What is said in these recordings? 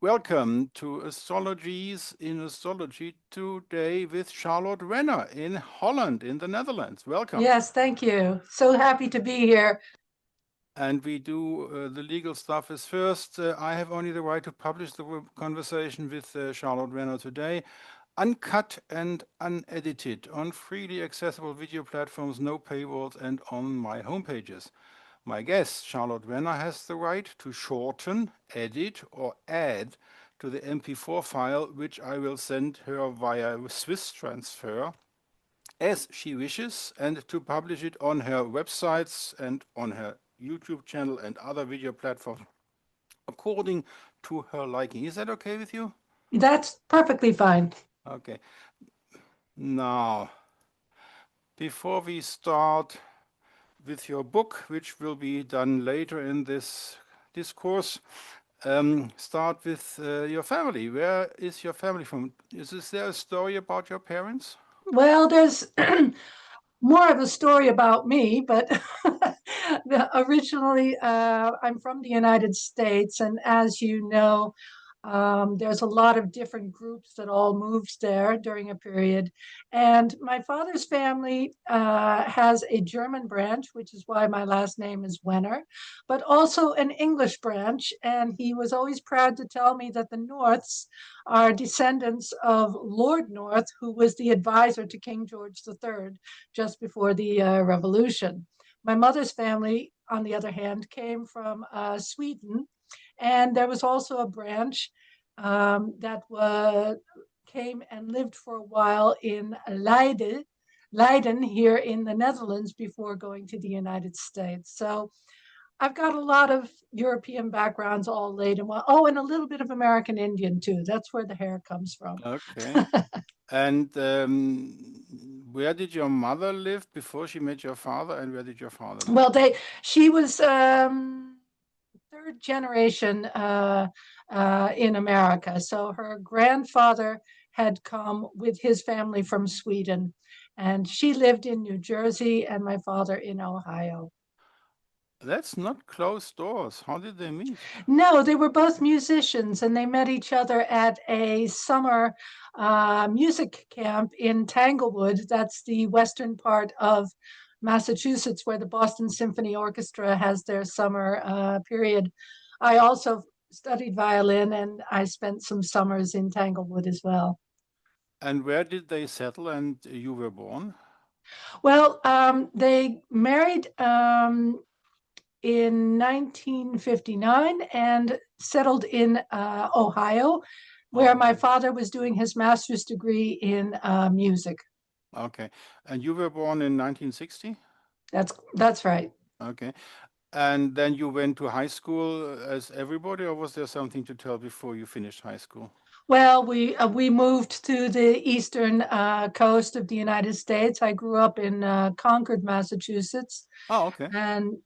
Welcome to Astrologies in Astrology today with C.Wenner in Holland, in the Netherlands. Welcome. Yes, thank you. So happy to be here. And we do the legal stuff is first. I have only the right to publish the conversation with C.Wenner today, uncut and unedited, on freely accessible video platforms, no paywalls, and on my homepages. My guest, C.Wenner, has the right to shorten, edit, or add to the MP4 file, which I will send her via Swiss transfer as she wishes, and to publish it on her websites and on her YouTube channel and other video platforms according to her liking. Is that okay with you? That's perfectly fine. Okay. Now, before we start with your book, which will be done later in this discourse, start with your family. Where is your family from? Is there a story about your parents? Well, there's more of a story about me, but originally I'm from the United States, and as you know, there's a lot of different groups that all moved there during a period. And my father's family has a German branch, which is why my last name is Wenner, but also an English branch. And he was always proud to tell me that the Norths are descendants of Lord North, who was the advisor to King George III just before the Revolution. My mother's family, on the other hand, came from Sweden, and there was also a branch that came and lived for a while in Leiden here in the Netherlands before going to the United States. So I've got a lot of European backgrounds all laid in one. Oh, and a little bit of American Indian too. That's where the hair comes from. Okay. And where did your mother live before she met your father, and where did your father live? Well, she was third generation in America. So her grandfather had come with his family from Sweden, and she lived in New Jersey, and my father in Ohio. That's not closed doors. How did they meet? No, they were both musicians, and they met each other at a summer music camp in Tanglewood. That's the western part of Massachusetts, where the Boston Symphony Orchestra has their summer period. I also studied violin, and I spent some summers in Tanglewood as well. And where did they settle and you were born? Well, they married in 1959 and settled in Ohio, where Oh, my okay. father was doing his master's degree in music. Okay. And you were born in 1960? That's right. Okay. And then you went to high school as everybody, or was there something to tell before you finished high school? Well, we moved to the eastern coast of the United States. I grew up in Concord, Massachusetts, Oh, okay. and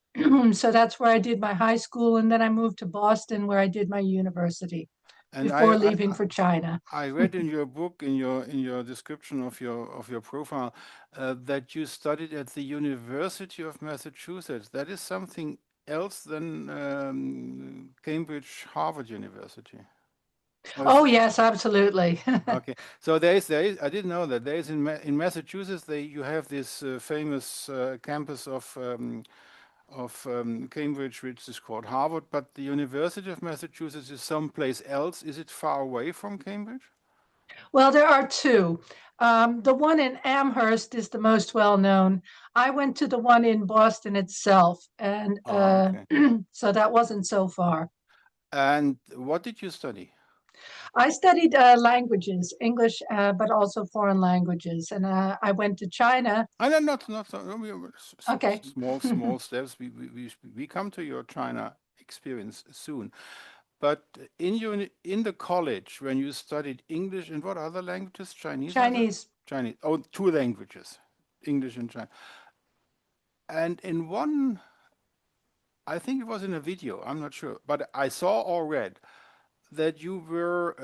so that's where I did my high school, and then I moved to Boston, where I did my university And before leaving for China. I read in your book, in your description of your profile, that you studied at the University of Massachusetts. That is something else than Cambridge, Harvard University. Or is Oh it, yes, absolutely. okay, so there is. I didn't know that there is in Massachusetts. You have this famous campus of Cambridge, which is called Harvard, but the University of Massachusetts is someplace else. Is it far away from Cambridge? Well, there are two. The one in Amherst is the most well known. I went to the one in Boston itself, and Oh, okay. so that wasn't so far. And what did you study? I studied languages, English, but also foreign languages, and I went to China. I know not no, Okay. small steps. We come to your China experience soon. But in the college when you studied English and what other languages? Chinese, was it? Chinese. Chinese. Oh, two languages, English and Chinese. And in one, I think it was in a video. I'm not sure, but I saw or read that you were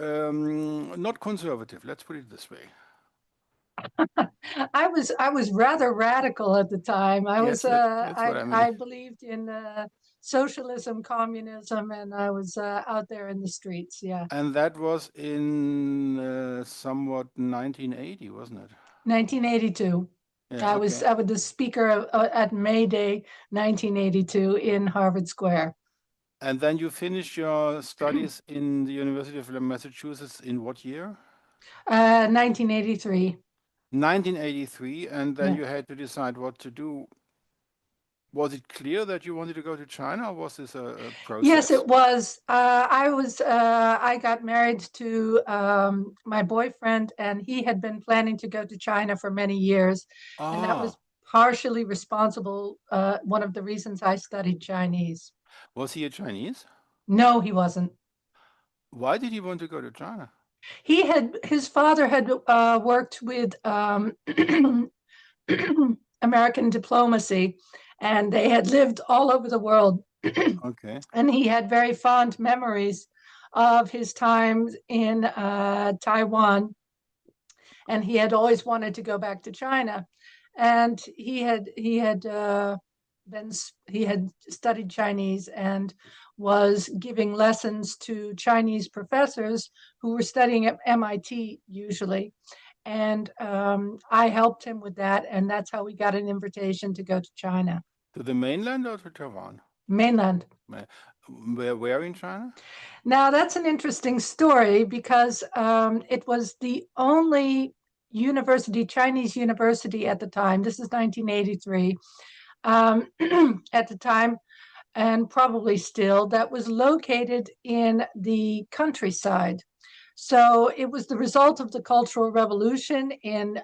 not conservative. Let's put it this way. I was rather radical at the time. I was Yes, that's what I mean. I believed in socialism, communism, and I was out there in the streets. Yeah, And that was in somewhat 1980, wasn't it? 1982. Yeah, I was the speaker at May Day 1982 in Harvard Square. and then you finished your studies in the University of Massachusetts in what year? 1983. 1983, and then Yeah. you had to decide what to do. Was it clear that you wanted to go to China, or was this a Yes, process? it was. I got married to my boyfriend, and he had been planning to go to China for many years, and that was Ah, partially responsible. One of the reasons I studied Chinese. was he a Chinese? No, he wasn't. Why did he want to go to China? His father had worked with American diplomacy, and they had lived all over the world. Okay. And he had very fond memories of his time in Taiwan, and he had always wanted to go back to China. And been he had studied Chinese and was giving lessons to Chinese professors who were studying at MIT usually. And I helped him with that, and that's how we got an invitation to go to China, To the mainland or to Taiwan? mainland. Ma- where in China? Now, that's an interesting story because it was the only university, Chinese university at the time. This is 1983, at the time, and probably still, that was located in the countryside. So it was the result of the Cultural Revolution in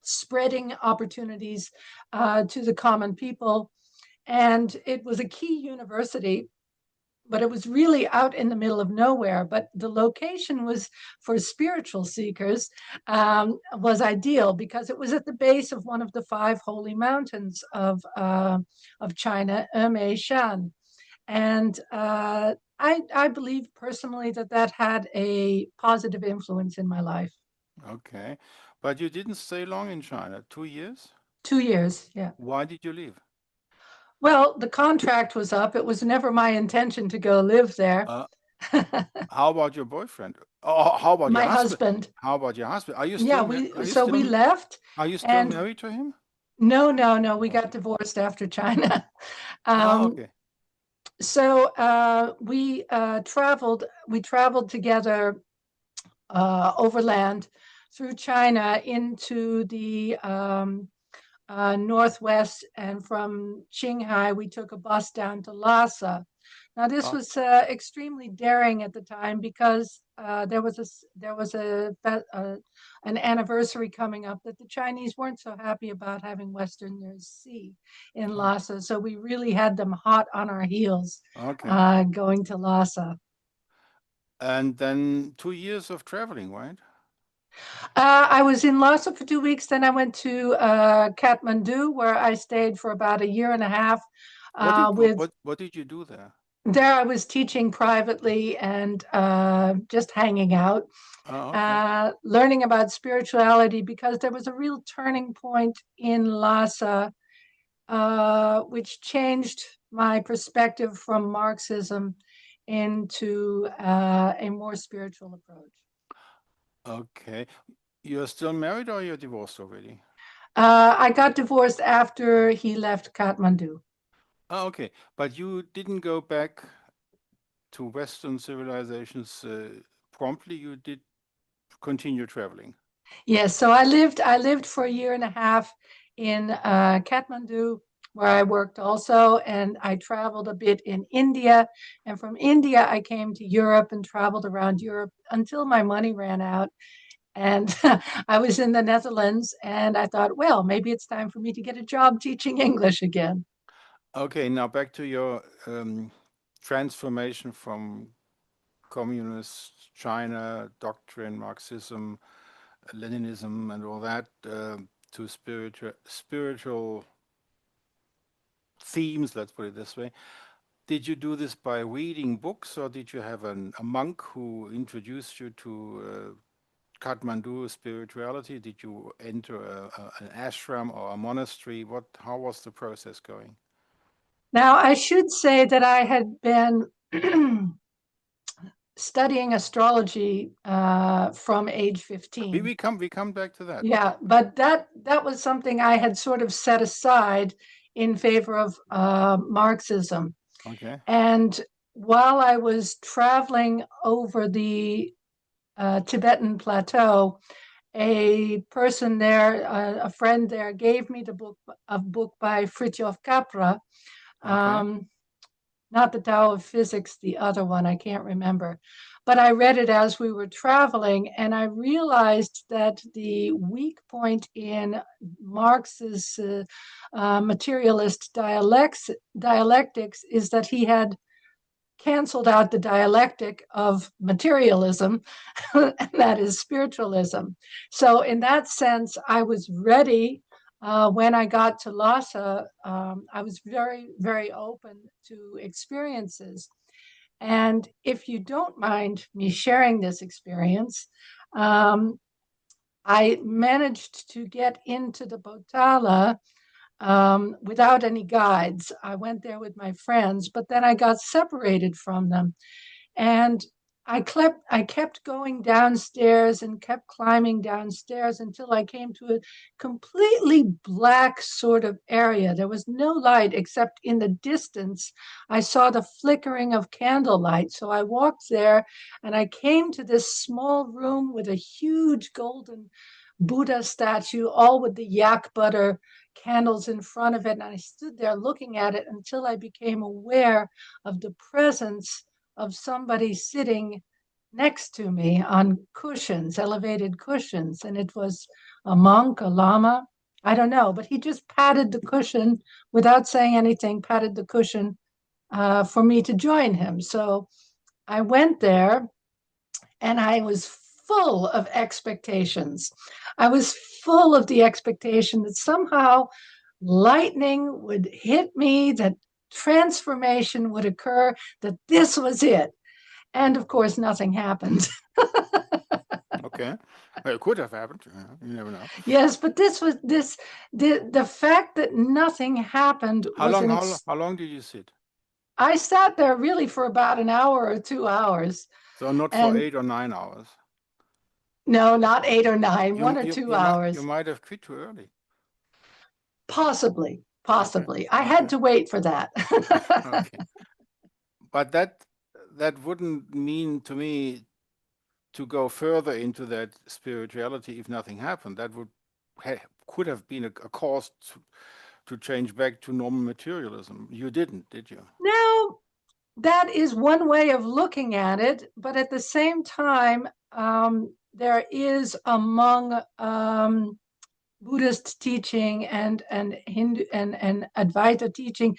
spreading opportunities to the common people. And it was a key university, but it was really out in the middle of nowhere. But the location was for spiritual seekers, was ideal because it was at the base of one of the five holy mountains of China, Shan. And I believe personally that that had a positive influence in my life. Okay. But you didn't stay long in China. 2 years? 2 years, yeah. Why did you leave? Well, the contract was up. It was never my intention to go live there. Uh, how about your boyfriend? Oh, how about your My husband? husband. How about your husband? Yeah, we left, are you still and married to him? no, no, no, we got Okay. divorced after China. Ah, Um, okay. so we traveled together overland through China into the northwest, and from Qinghai, we took a bus down to Lhasa. Now, this Ah, was extremely daring at the time because there was an anniversary coming up that the Chinese weren't so happy about having Westerners see in ah, Lhasa. So we really had them hot on our heels okay. going to Lhasa. And then 2 years of traveling, right? I was in Lhasa for 2 weeks. Then I went to Kathmandu, where I stayed for about a year and a half. With What did you do there? There, I was teaching privately and just hanging out, Oh, okay. learning about spirituality because there was a real turning point in Lhasa, which changed my perspective from Marxism into a more spiritual approach. Okay. You're still married or you're divorced already? I got divorced after he left Kathmandu. Oh, okay. But you didn't go back to Western civilizations promptly. You did continue traveling. Yes, so I lived for a year and a half in Kathmandu, where I worked also, and I traveled a bit in India. And from India, I came to Europe and traveled around Europe until my money ran out. And I was in the Netherlands, and I thought, well, maybe it's time for me to get a job teaching English again. Okay, now back to your transformation from communist China doctrine, Marxism, Leninism, and all that to spiritual themes. Let's put it this way. Did you do this by reading books, or did you have a monk who introduced you to Kathmandu spirituality? Did you enter an ashram or a monastery? How was the process going? Now, I should say that I had been studying astrology from age 15. We come back to that. Yeah, but that was something I had sort of set aside in favor of Marxism. Okay. And while I was traveling over the Tibetan plateau, a person there, a friend there, gave me a book by Fritjof Capra, Okay. not the Tao of Physics, the other one, I can't remember. But I read it as we were traveling, and I realized that the weak point in Marx's materialist dialectics is that he had canceled out the dialectic of materialism, and that is spiritualism. So, in that sense, I was ready. When I got to Lhasa, I was very, very open to experiences. And if you don't mind me sharing this experience, um, I managed to get into the Potala without any guides. I went there with my friends, but then I got separated from them. And I kept going downstairs and kept climbing downstairs until I came to a completely black sort of area. There was no light except in the distance. I saw the flickering of candlelight. So I walked there and I came to this small room with a huge golden Buddha statue, all with the yak butter candles in front of it. And I stood there looking at it until I became aware of the presence of somebody sitting next to me on cushions, elevated cushions. And it was a monk, a lama, I don't know, but he just patted the cushion without saying anything, patted the cushion for me to join him. So I went there and I was full of expectations. I was full of the expectation that somehow lightning would hit me, that transformation would occur, that this was it. And of course, nothing happened. Okay. Well, it could have happened. You never know. Yes, but the fact that nothing happened was How long did you sit? I sat there really for about an hour or 2 hours. So not for And 8 or 9 hours. no, not 8 or 9, You 1 or 2 you hours. might have quit too early. Possibly, Okay. possibly. I had Okay. to wait for that. Okay. But that wouldn't mean to me to go further into that spirituality if nothing happened. That could have been a cause to change back to normal materialism. You didn't, did you? Now, that is one way of looking at it, but at the same time, there is among Buddhist teaching and Hindu and Advaita teaching,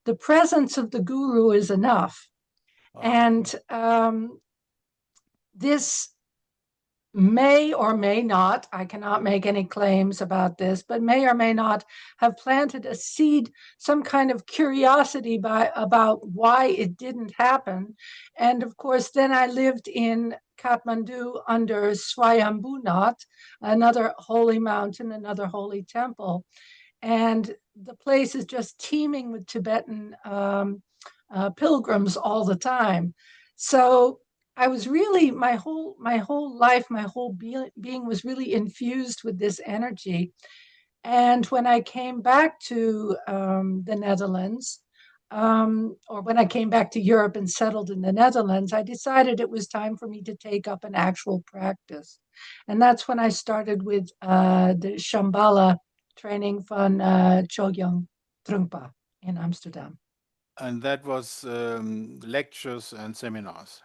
the presence of the guru is enough. Okay. And this may or may not, I cannot make any claims about this, but may or may not have planted a seed, some kind of curiosity about why it didn't happen. And of course, then I lived in Kathmandu under Swayambhunath, another holy mountain, another holy temple. And the place is just teeming with Tibetan pilgrims all the time. So I was really my whole life, my whole being was really infused with this energy. And when I came back to the Netherlands, or when I came back to Europe and settled in the Netherlands, I decided it was time for me to take up an actual practice. And that's when I started with the Shambhala training van Chogyam Trungpa in Amsterdam. And that was lectures and seminars.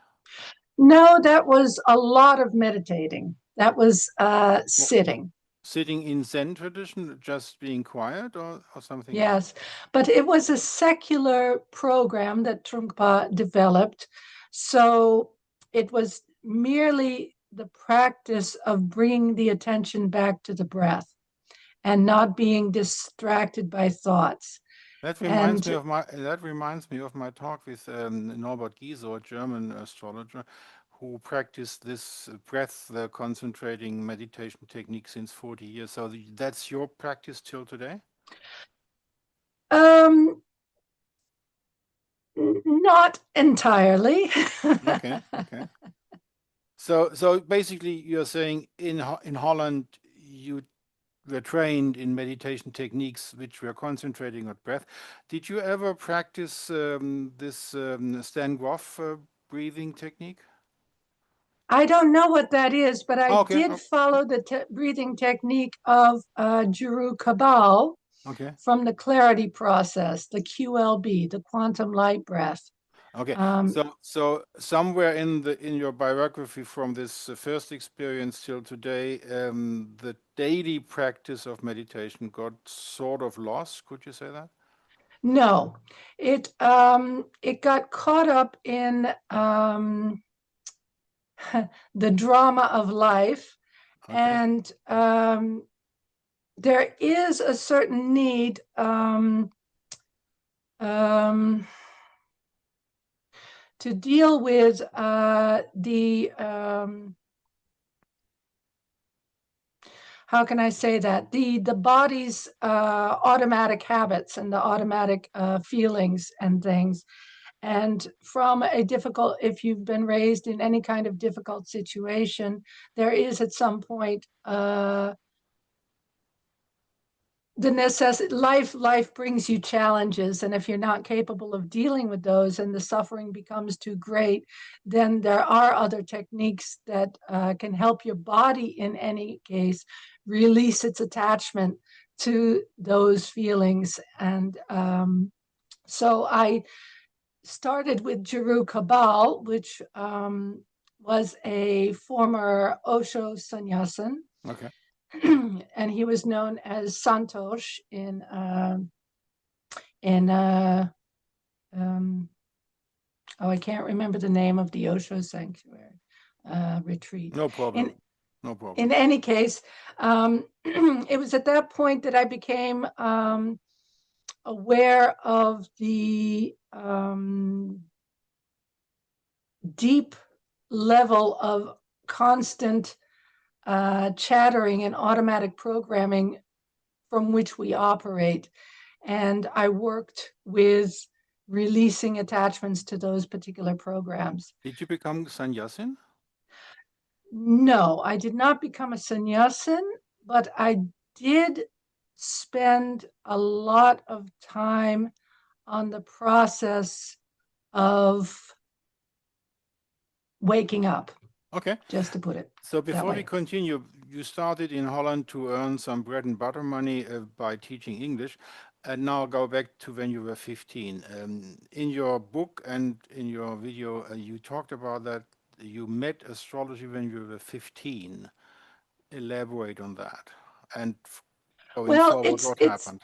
No, that was a lot of meditating. That was What, sitting. sitting in Zen tradition, just being quiet, or something else? Yes, but it was a secular program that Trungpa developed. So it was merely the practice of bringing the attention back to the breath and not being distracted by thoughts. And That reminds me of my talk with Norbert Giesel, a German astrologer, who practiced this breath concentrating meditation technique since 40 years. So that's your practice till today? um, Not entirely. Okay, okay. So basically, you're saying in Holland you were trained in meditation techniques which were concentrating on breath. Did you ever practice this Stan Grof breathing technique? I don't know what that is, but I Okay, did follow the breathing technique of Juru Kabal okay, from the clarity process, the QLB, the quantum light breath. okay. Um, So somewhere in your biography from this first experience till today, the daily practice of meditation got sort of lost. Could you say that? no, it got caught up in the drama of life, Okay. and there is a certain need um, to deal with the how can I say that the body's automatic habits and the automatic feelings and things. And from a difficult, if you've been raised in any kind of difficult situation, there is at some point the necessity. Life brings you challenges, and if you're not capable of dealing with those and the suffering becomes too great, then there are other techniques that can help your body in any case release its attachment to those feelings. And so I started with Juru Kabal, which was a former Osho sannyasin, Okay. and he was known as Santosh in I can't remember the name of the Osho sanctuary retreat. No In problem. No in problem. any case, it was at that point that I became aware of the deep level of constant chattering and automatic programming from which we operate. And I worked with releasing attachments to those particular programs. Did you become sannyasin? No, I did not become a sannyasin, but I did spend a lot of time on the process of waking up, Okay. just to put it So that before we way. continue, you started in Holland to earn some bread and butter money by teaching English, and now go back to when you were 15. In your book and in your video, you talked about that you met astrology when you were 15. Elaborate on that. And going Well, forward, it's what it's happened?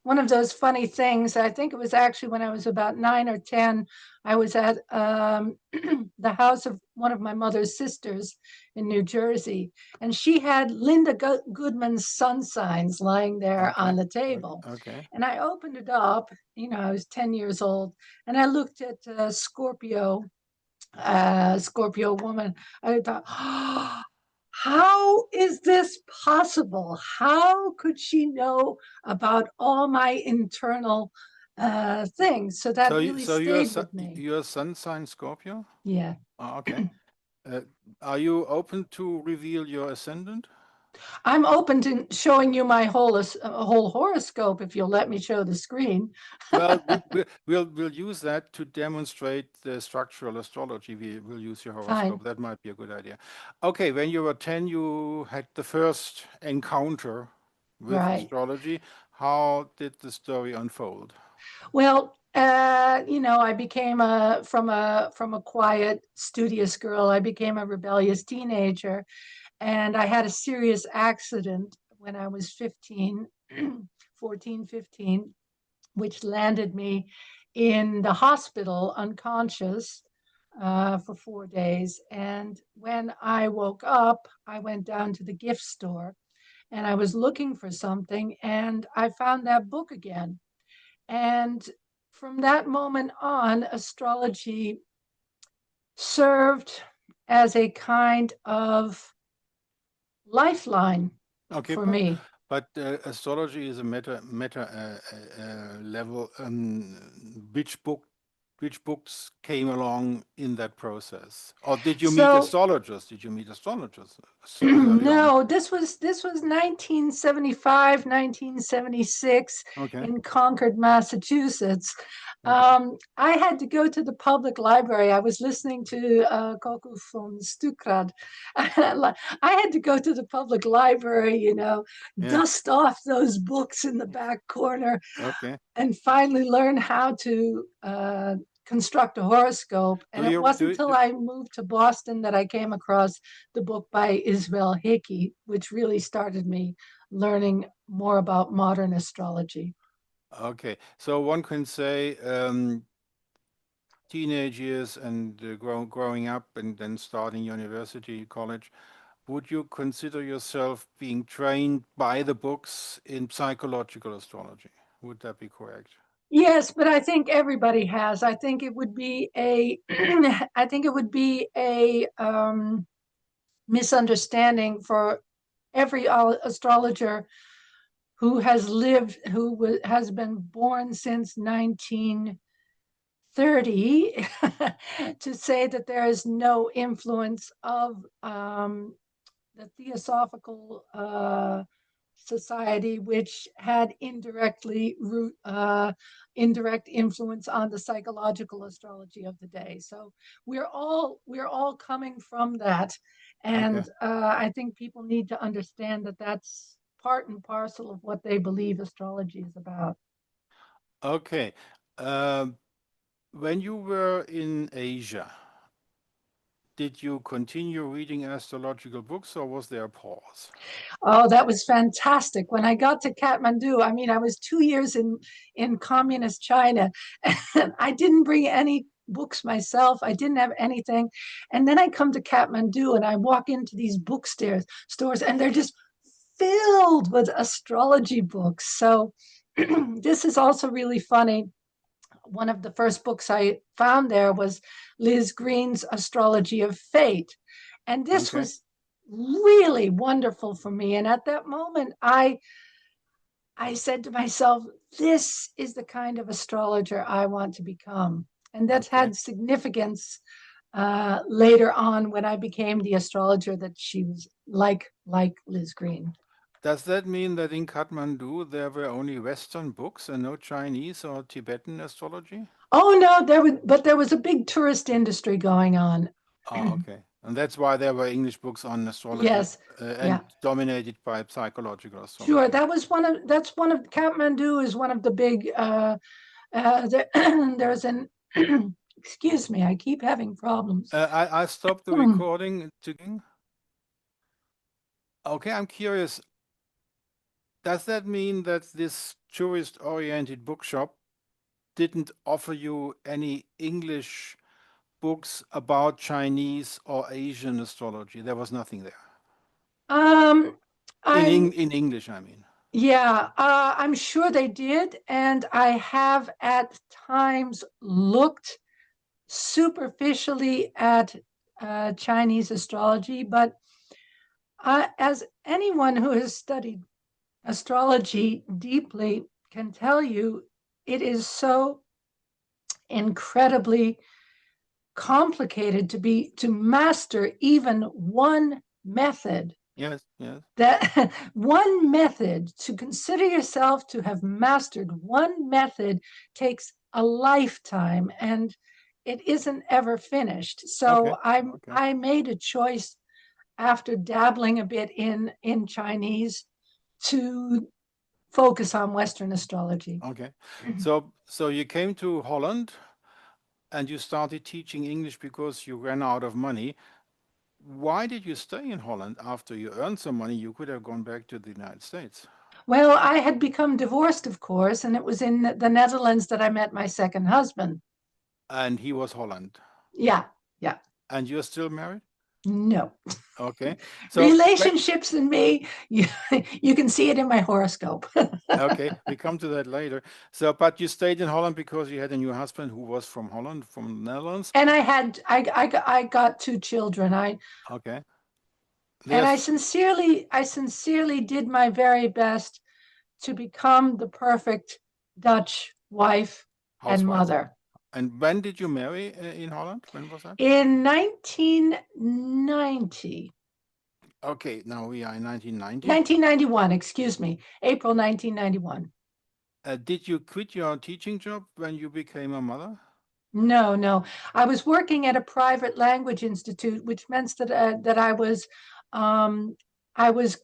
one of those funny things. I think it was actually when I was about 9 or 10. I was at the house of one of my mother's sisters in New Jersey, and she had Linda Goodman's sun signs lying there Okay. on the table. Okay. And I opened it up. I was 10 years old, and I looked at Scorpio woman. I thought, oh, how is this possible? How could she know about all my internal things? So that So, really so stayed with me. you're sun sign Scorpio? Yeah. Ah, okay. Uh, are you open to reveal your ascendant? I'm open to showing you my whole horoscope if you'll let me show the screen. Well, we'll use that to demonstrate the structural astrology. We will use your Fine. horoscope. That might be a good idea. Okay, when you were 10, you had the first encounter with Right. astrology. How did the story unfold? Well, I became from a quiet, studious girl. I became a rebellious teenager, and I had a serious accident when I was 15, 14, 15, which landed me in the hospital unconscious for 4 days. And when I woke up, I went down to the gift store and I was looking for something, and I found that book again. And from that moment on, astrology served as a kind of lifeline Okay, for me. but astrology is a meta level. Which book which books came along in that process? Or did you meet So astrologers? Did you meet astrologers early on? no, this was 1975, 1976 Okay, in Concord, Massachusetts. okay, I had to go to the public library. I was listening to Koku von Stukrad. I had to go to the public library, yeah, dust off those books in the back corner okay. and finally learn how to construct a horoscope. And Do it you wasn't do, until do I moved to Boston that I came across the book by Isabel Hickey, which really started me learning more about modern astrology. okay? So one can say teenage years and growing up and then starting university, college. Would you consider yourself being trained by the books in psychological astrology? Would that be correct? Yes, but I think everybody has. I think it would be a I think it would be a misunderstanding for every astrologer who has lived, has been born since 1930, to say that there is no influence of the Theosophical Society, which had indirect influence on the psychological astrology of the day. So we're all coming from that, Okay. and I think people need to understand that that's part and parcel of what they believe astrology is about. Okay. Um, when you were in Asia, did you continue reading astrological books or was there a pause? Oh, that was fantastic. When I got to Kathmandu, I mean, I was 2 years in communist China, and I didn't bring any books myself. I didn't have anything. And then I come to Kathmandu and I walk into these bookstores, and they're just filled with astrology books. So this is also really funny. One of the first books I found there was Liz Green's Astrology of Fate. And this Okay. was really wonderful for me. And at that moment, I said to myself, this is the kind of astrologer I want to become. And that's Okay. had significance later on when I became the astrologer that she was like Liz Green. Does that mean that in Kathmandu there were only Western books and no Chinese or Tibetan astrology? Oh no, there was a big tourist industry going on. Ah, okay. And that's why there were English books on astrology Yes, and yeah. dominated by psychological Sure, astrology. that's one of Kathmandu is one of the big there, there's an excuse me, I keep having problems. I stopped the recording to. Okay, I'm curious. Does that mean that this tourist-oriented bookshop didn't offer you any English books about Chinese or Asian astrology? There was nothing there. Um, I'm In English, I mean. Yeah, I'm sure they did, and I have at times looked superficially at Chinese astrology, but as anyone who has studied astrology deeply can tell you, it is so incredibly complicated to master even one method. Yes, yes. That one method, to consider yourself to have mastered one method, takes a lifetime, and it isn't ever finished. So Okay, i'm okay, i made a choice after dabbling a bit in Chinese to focus on Western astrology. okay. So you came to Holland and you started teaching English because you ran out of money. Why did you stay in Holland after you earned some money? You could have gone back to the United States. Well, I had become divorced, of course, and it was in the Netherlands that I met my second husband. And he was Holland. Yeah, yeah. And you're still married? No. Okay. So, Relationships and me, you can see it in my horoscope. okay, we come to that later. So, but you stayed in Holland because you had a new husband who was from Holland, from the Netherlands. And I got two children. I Okay. and There's I sincerely did my very best to become the perfect Dutch wife and housewife. mother. And when did you marry in Holland? When was that? In 1990. Okay, now we are in 1990. 1991, excuse me, April 1991. Did you quit your teaching job when you became a mother? No, no. I was working at a private language institute, which meant that um, I was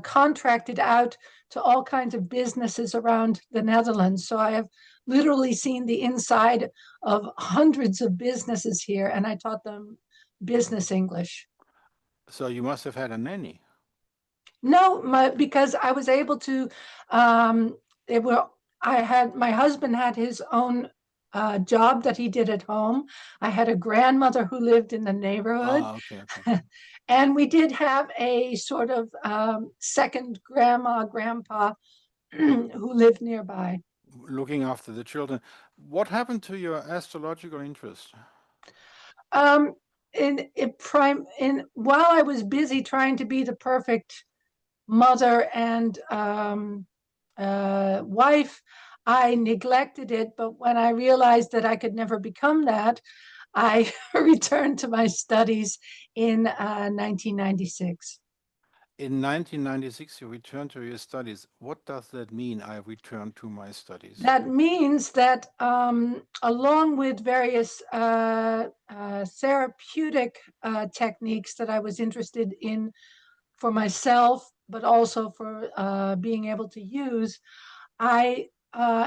contracted out to all kinds of businesses around the Netherlands. So I have literally seen the inside of hundreds of businesses here, and I taught them business English. So you must have had a nanny. No, because I was able to. Um, it were I had my husband had his own job that he did at home. I had a grandmother who lived in the neighborhood, Ah, okay, okay. and we did have a sort of second grandma, grandpa who lived nearby. Looking after the children. What happened to your astrological interest? Um, in while I was busy trying to be the perfect mother and wife, I neglected it. But when I realized that I could never become that, I returned to my studies in 1996. In 1996, you returned to your studies. What does that mean, I returned to my studies? That means that, along with various therapeutic techniques that I was interested in for myself, but also for being able to use, I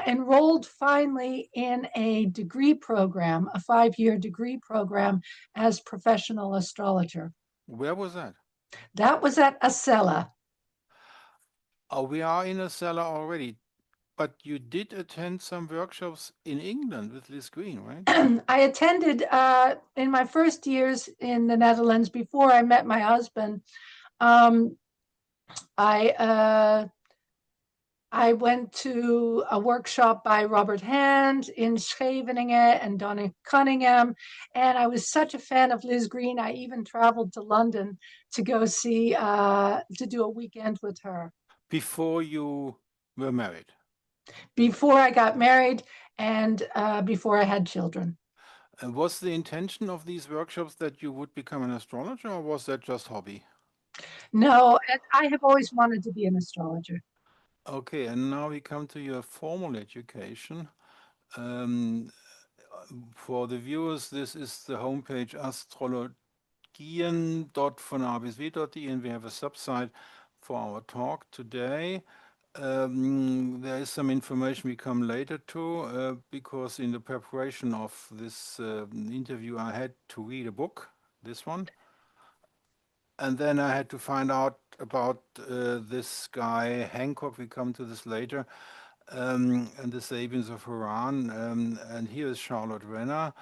enrolled finally in a degree program, a 5-year degree program as professional astrologer. Where was that? That was at Acela. Oh, we are in a cellar already. But you did attend some workshops in England with Liz Green, right? I attended in my first years in the Netherlands before I met my husband. Um, I I went to a workshop by Robert Hand in Scheveningen and Donna Cunningham, and I was such a fan of Liz Green. I even traveled to London to go see to do a weekend with her Before you were married. before I got married and before I had children. And was the intention of these workshops that you would become an astrologer, or was that just hobby? No, I have always wanted to be an astrologer. Okay, and now we come to your formal education. Um, for the viewers, this is the homepage astrologien.vonabisw.de, and we have a subsite for our talk today. There is some information we come later to, because in the preparation of this interview, I had to read a book, this one, and then I had to find out about this guy, Hancock. We come to this later, and the Sabians of Harran. And here is Charlotte Renner.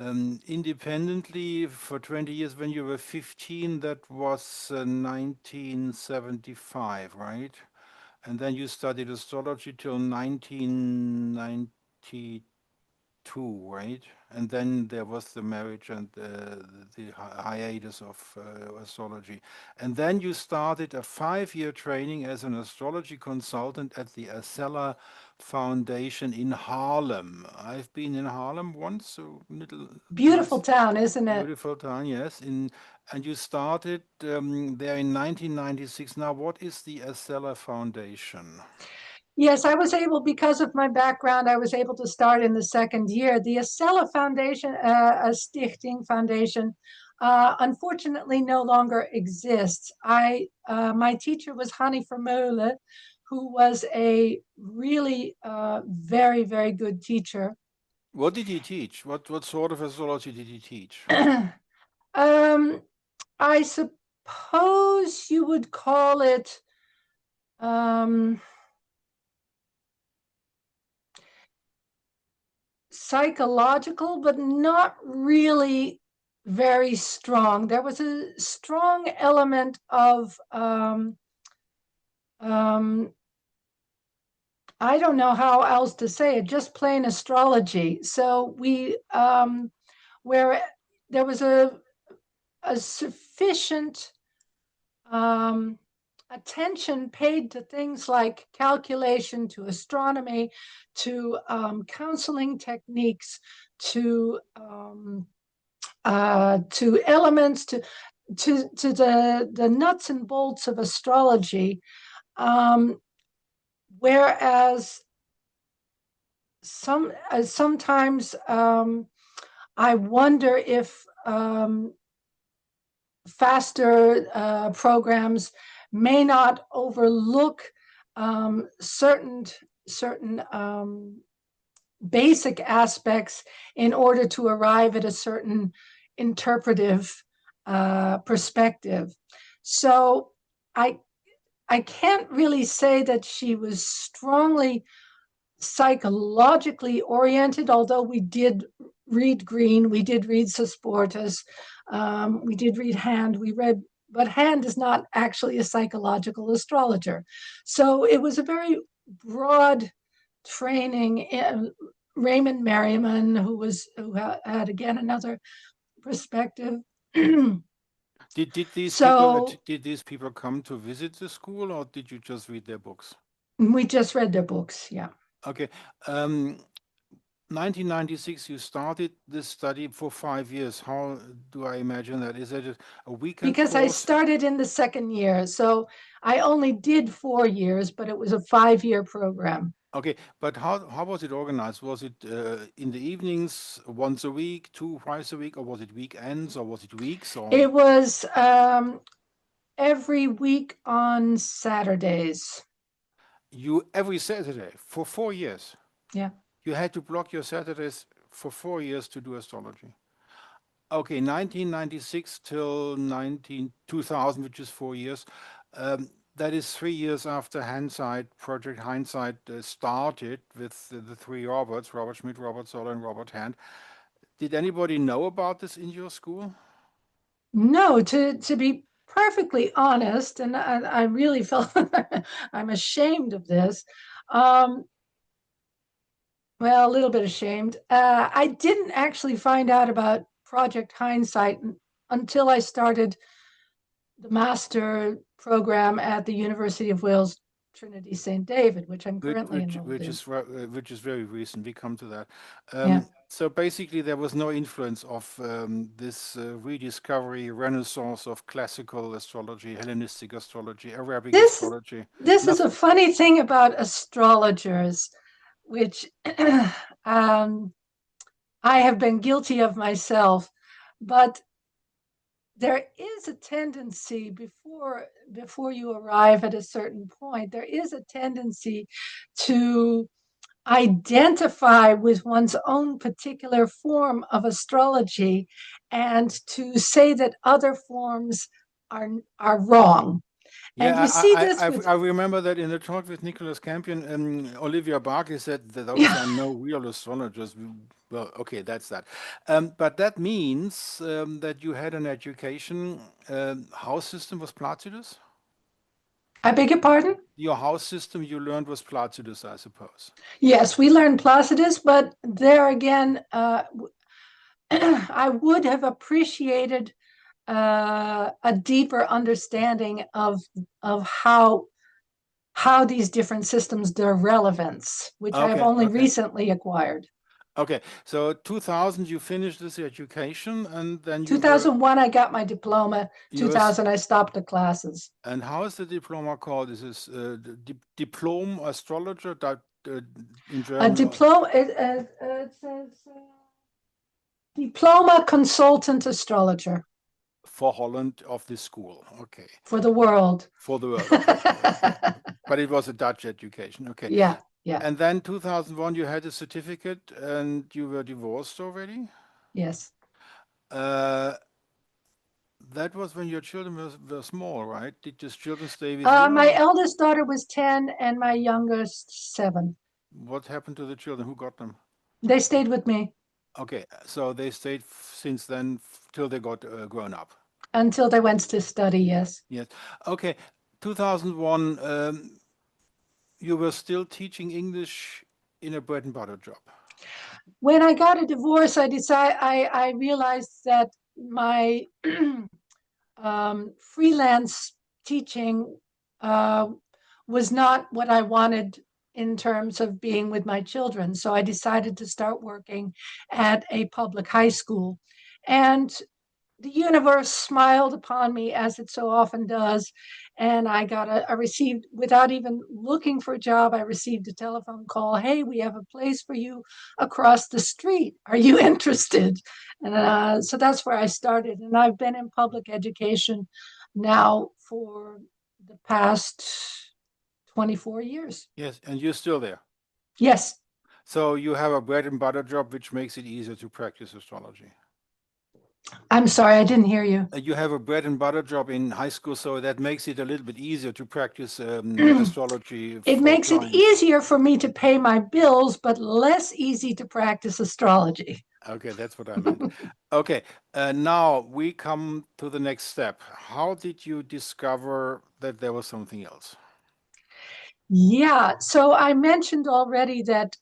Independently for 20 years, when you were 15, that was 1975, right? And then you studied astrology till 1992, right? And then there was the marriage and the hiatus of astrology. And then you started a 5-year training as an astrology consultant at the Acela Foundation in Haarlem. I've been in Haarlem once, a little Beautiful nice, town, isn't it? beautiful town, yes. And you started there in 1996. Now, what is the Acela Foundation? Yes, I was able, because of my background, I was able to start in the second year. The Acela Foundation, a Stichting Foundation, unfortunately no longer exists. My teacher was Hanni Vermeulen, who was a really very, very good teacher. What did he teach? What sort of astrology did he teach? um, I suppose you would call it um, psychological, but not really very strong. There was a strong element of um, I don't know how else to say it, just plain astrology. So where there was a sufficient um, attention paid to things like calculation, to astronomy, to counseling techniques, to elements, to the nuts and bolts of astrology, whereas sometimes I wonder if faster programs may not overlook certain basic aspects in order to arrive at a certain interpretive perspective. So I can't really say that she was strongly psychologically oriented, although we did read Green, we did read Sosportas, we did read Hand, but Hand is not actually a psychological astrologer. So it was a very broad training. Raymond Merriman, who had again another perspective. Did So these people come to visit the school, or did you just read their books? we just read their books, yeah. Okay. 1996, you started this study for 5 years. How do I imagine that? Is it a weekend Because I course? started in the second year. So I only did 4 years, but it was a 5-year program. Okay, but how was it organized? Was it in the evenings, once a week, twice a week, or was it weekends, or was it weeks? Or It was every week on Saturdays. you every Saturday for 4 years? Yeah. You had to block your Saturdays for 4 years to do astrology. Okay, 1996 till 2000, which is 4 years. That is 3 years after Project Hindsight started with the three Roberts, Robert Schmidt, Robert Zoller, and Robert Hand. Did anybody know about this in your school? No, to be perfectly honest, and I really felt I'm ashamed of this. Well, a little bit ashamed. I didn't actually find out about Project Hindsight until I started the master program at the University of Wales, Trinity St. David, which I'm Which currently which enrolled which in. is which is very recent. We come to that. Yeah. So basically, there was no influence of this rediscovery, renaissance of classical astrology, Hellenistic astrology, Arabic This astrology. this is Nothing. a funny thing about astrologers, which um, I have been guilty of myself, but there is a tendency before you arrive at a certain point, there is a tendency to identify with one's own particular form of astrology and to say that other forms are wrong. And you Yeah, see this with I remember that in the talk with Nicholas Campion, Olivia Barkley said that those yeah. are no real astrologers. Well, okay, that's that. But that means that you had an education. House system was Placidus? I beg your pardon? Your house system you learned was Placidus, I suppose. Yes, we learned Placidus, but there again, I would have appreciated a deeper understanding of how these different systems, their relevance, which I have Okay, only okay. recently acquired. Okay, so 2000 you finished this education and then you were 2001, I got my diploma. you were 2000, I stopped the classes. and how is the diploma called? Is this diplom astrologer that in A German? diploma, it says diploma consultant astrologer For Holland of this school. Okay. for the world. For the world. Okay. Okay. But it was a Dutch education. Okay. Yeah, yeah, And then 2001 you had a certificate and you were divorced already? yes. Uh, that was when your children were small, right? Did your children stay with you? My eldest daughter was 10 and my youngest 7. What happened to the children? Who got them? They stayed with me Okay, so they stayed since then till they got grown up. until they went to study, yes. Yes. Okay. 2001, you were still teaching English in a bread and butter job. When I got a divorce, I realized that my freelance teaching was not what I wanted in terms of being with my children. So I decided to start working at a public high school. And the universe smiled upon me, as it so often does. And I received, without even looking for a job, I received a telephone call. Hey, we have a place for you across the street. Are you interested? And so that's where I started. And I've been in public education now for the past 24 years. Yes, and you're still there. Yes. So you have a bread and butter job, which makes it easier to practice astrology. I'm sorry, I didn't hear you. You have a bread and butter job in high school, so that makes it a little bit easier to practice astrology It for makes it clients. easier for me to pay my bills, but less easy to practice astrology. Okay, that's what I meant. Okay, now we come to the next step. How did you discover that there was something else? Yeah, so I mentioned already that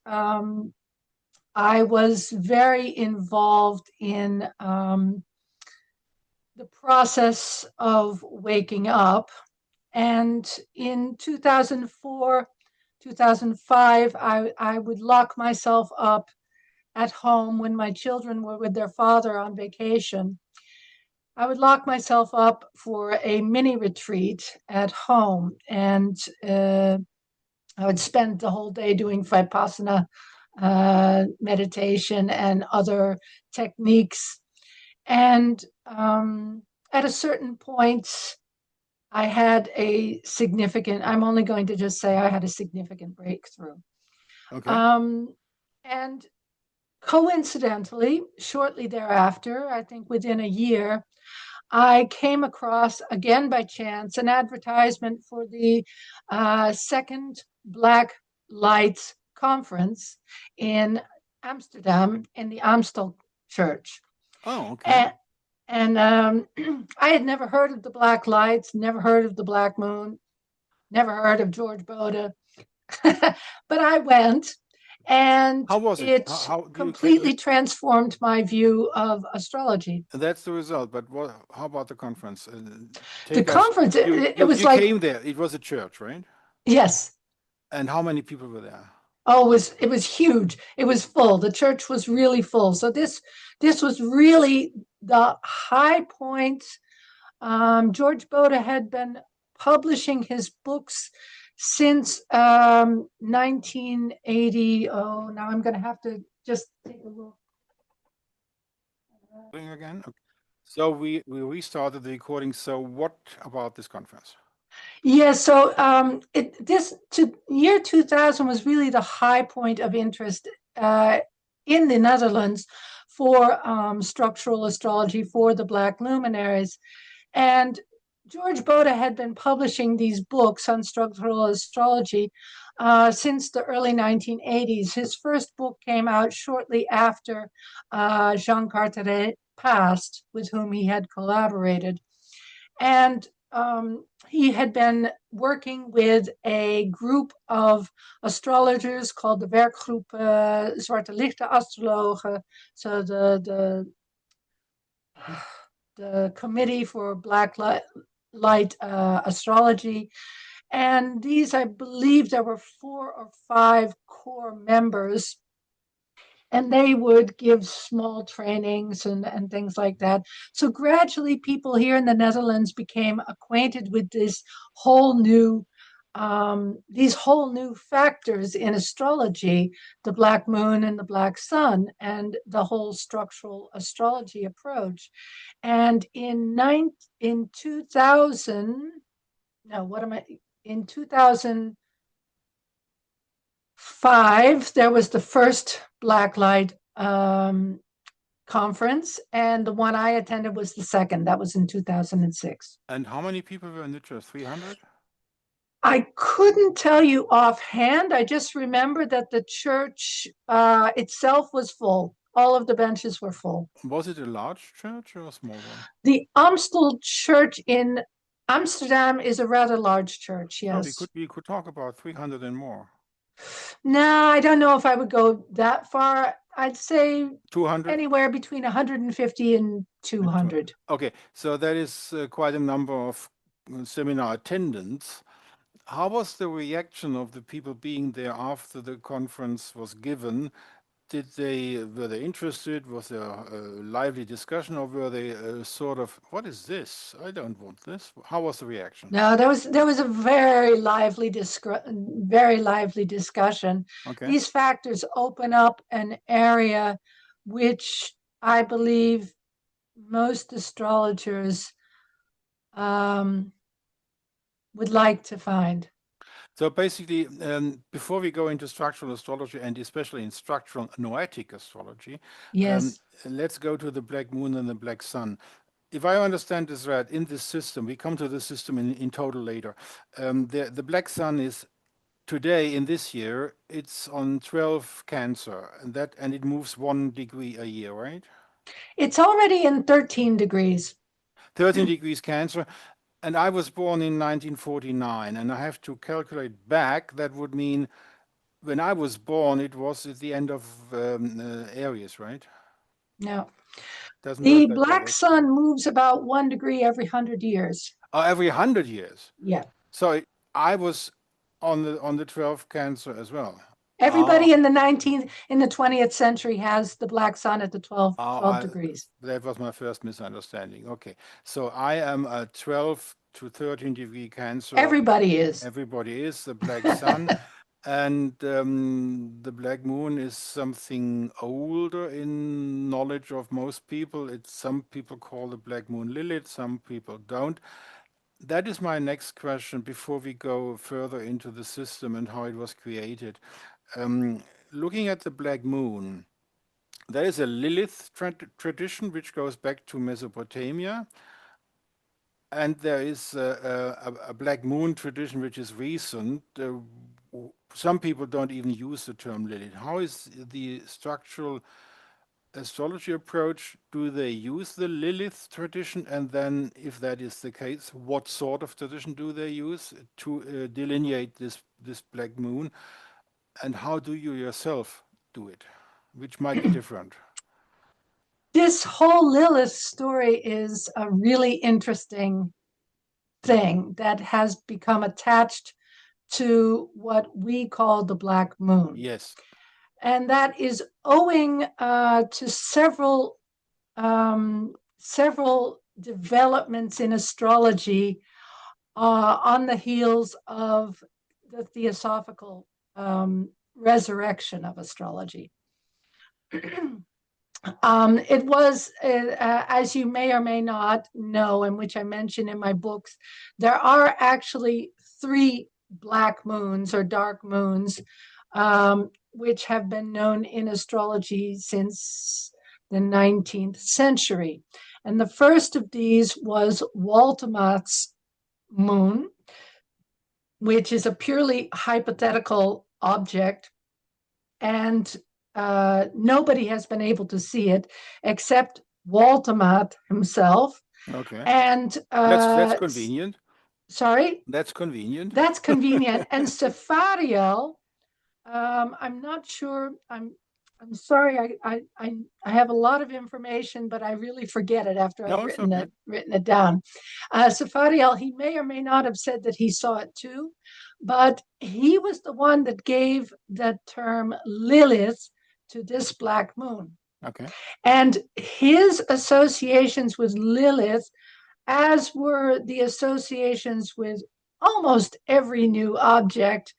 I was very involved in the process of waking up. And in 2004, 2005, I would lock myself up at home when my children were with their father on vacation. I would lock myself up for a mini retreat at home, and I would spend the whole day doing vipassana meditation and other techniques. And at a certain point, I had a significant, I'm only going to just say I had a significant breakthrough. Okay. And coincidentally, shortly thereafter, I think within a year, I came across, again by chance, an advertisement for the second Black Lights Conference in Amsterdam in the Amstel Church. Oh, okay. And I had never heard of the Black Lights, never heard of the Black Moon, never heard of George Bode. But I went, and How was it? it How completely transformed my view of astrology. That's the result, but how about the conference? The conference, it was You like, came there. It was a church, right? yes. And how many people were there? Oh, it was huge. It was full. The church was really full. So this was really the high point. George Bode had been publishing his books since 1980. Oh, now I'm going to have to just take a look. Again? Okay. So we restarted the recording. So what about this conference? Yeah, so year 2000 was really the high point of interest in the Netherlands for structural astrology, for the Black luminaries. And George Bode had been publishing these books on structural astrology since the early 1980s. His first book came out shortly after Jean Carteret passed, with whom he had collaborated. And he had been working with a group of astrologers called the Werkgroep Zwarte Lichte Astrologen. So the Committee for Black Light Astrology. And these, I believe there were 4 or 5 core members, and they would give small trainings and things like that. So gradually people here in the Netherlands became acquainted with this whole new these whole new factors in astrology, the Black Moon and the Black Sun, and the whole structural astrology approach. And in 2000, no, what am I, in 2005, there was the first Blacklight conference, and the one I attended was the second. That was in 2006. And how many people were in the church? 300? I couldn't tell you offhand. I just remember that the church itself was full. All of the benches were full. Was it a large church or a small one? The Amstel Church in Amsterdam is a rather large church, yes. So we could talk about 300 and more. No, I don't know if I would go that far. I'd say 200? Anywhere between 150 and 200. Okay, so that is quite a number of seminar attendants. How was the reaction of the people being there after the conference was given? Were they interested? Was there a lively discussion, or were they sort of, what is this? I don't want this. How was the reaction? No, there was a very lively discussion. Okay. These factors open up an area which I believe most astrologers um, would like to find. So basically, before we go into structural astrology and especially in structural noetic astrology, Yes, let's go to the black moon and the black sun. If I understand this right, in this system, we come to the system in total later. The black sun is today in this year, it's on 12 Cancer, and it moves 1 degree a year, right? it's already in 13 degrees. 13 degrees Cancer, and I was born in 1949, and I have to calculate back. That would mean when I was born, it was at the end of Aries, right? No, Doesn't work the that way. black sun moves about 1 degree every 100 years. Oh, every 100 years. Yeah. So I was on the 12th Cancer as well. Ah, Everybody in the 20th century has the black sun at the 12, oh, 12 degrees. that was my first misunderstanding. Okay, so I am a 12 to 13 degree Cancer. Everybody is. Everybody is the black sun, and the black moon is something older in knowledge of most people. It's some people call the black moon Lilith, some people don't. That is my next question before we go further into the system and how it was created. Um, Looking at the black moon, there is a Lilith tradition which goes back to Mesopotamia, and there is a black moon tradition which is recent. Some people don't even use the term Lilith. How is the structural astrology approach? Do they use the Lilith tradition? And then, if that is the case, what sort of tradition do they use to delineate this black moon? And how do you yourself do it, which might be different? This whole Lilith story is a really interesting thing that has become attached to what we call the black moon. Yes. And that is owing to several developments in astrology on the heels of the theosophical resurrection of astrology. It was, as you may or may not know, and which I mention in my books, there are actually 3 black moons or dark moons, which have been known in astrology since the 19th century. And the first of these was Waltemat's moon, which is a purely hypothetical object, and nobody has been able to see it except Waltemat himself. Okay. And That's convenient. sorry, That's convenient. that's convenient. And Safariel, I'm not sure. I'm sorry. I have a lot of information, but I really forget it after I've No, it's okay. written it down. Safariel, he may or may not have said that he saw it too, but he was the one that gave the term Lilith to this black moon. Okay. And his associations with Lilith, as were the associations with almost every new object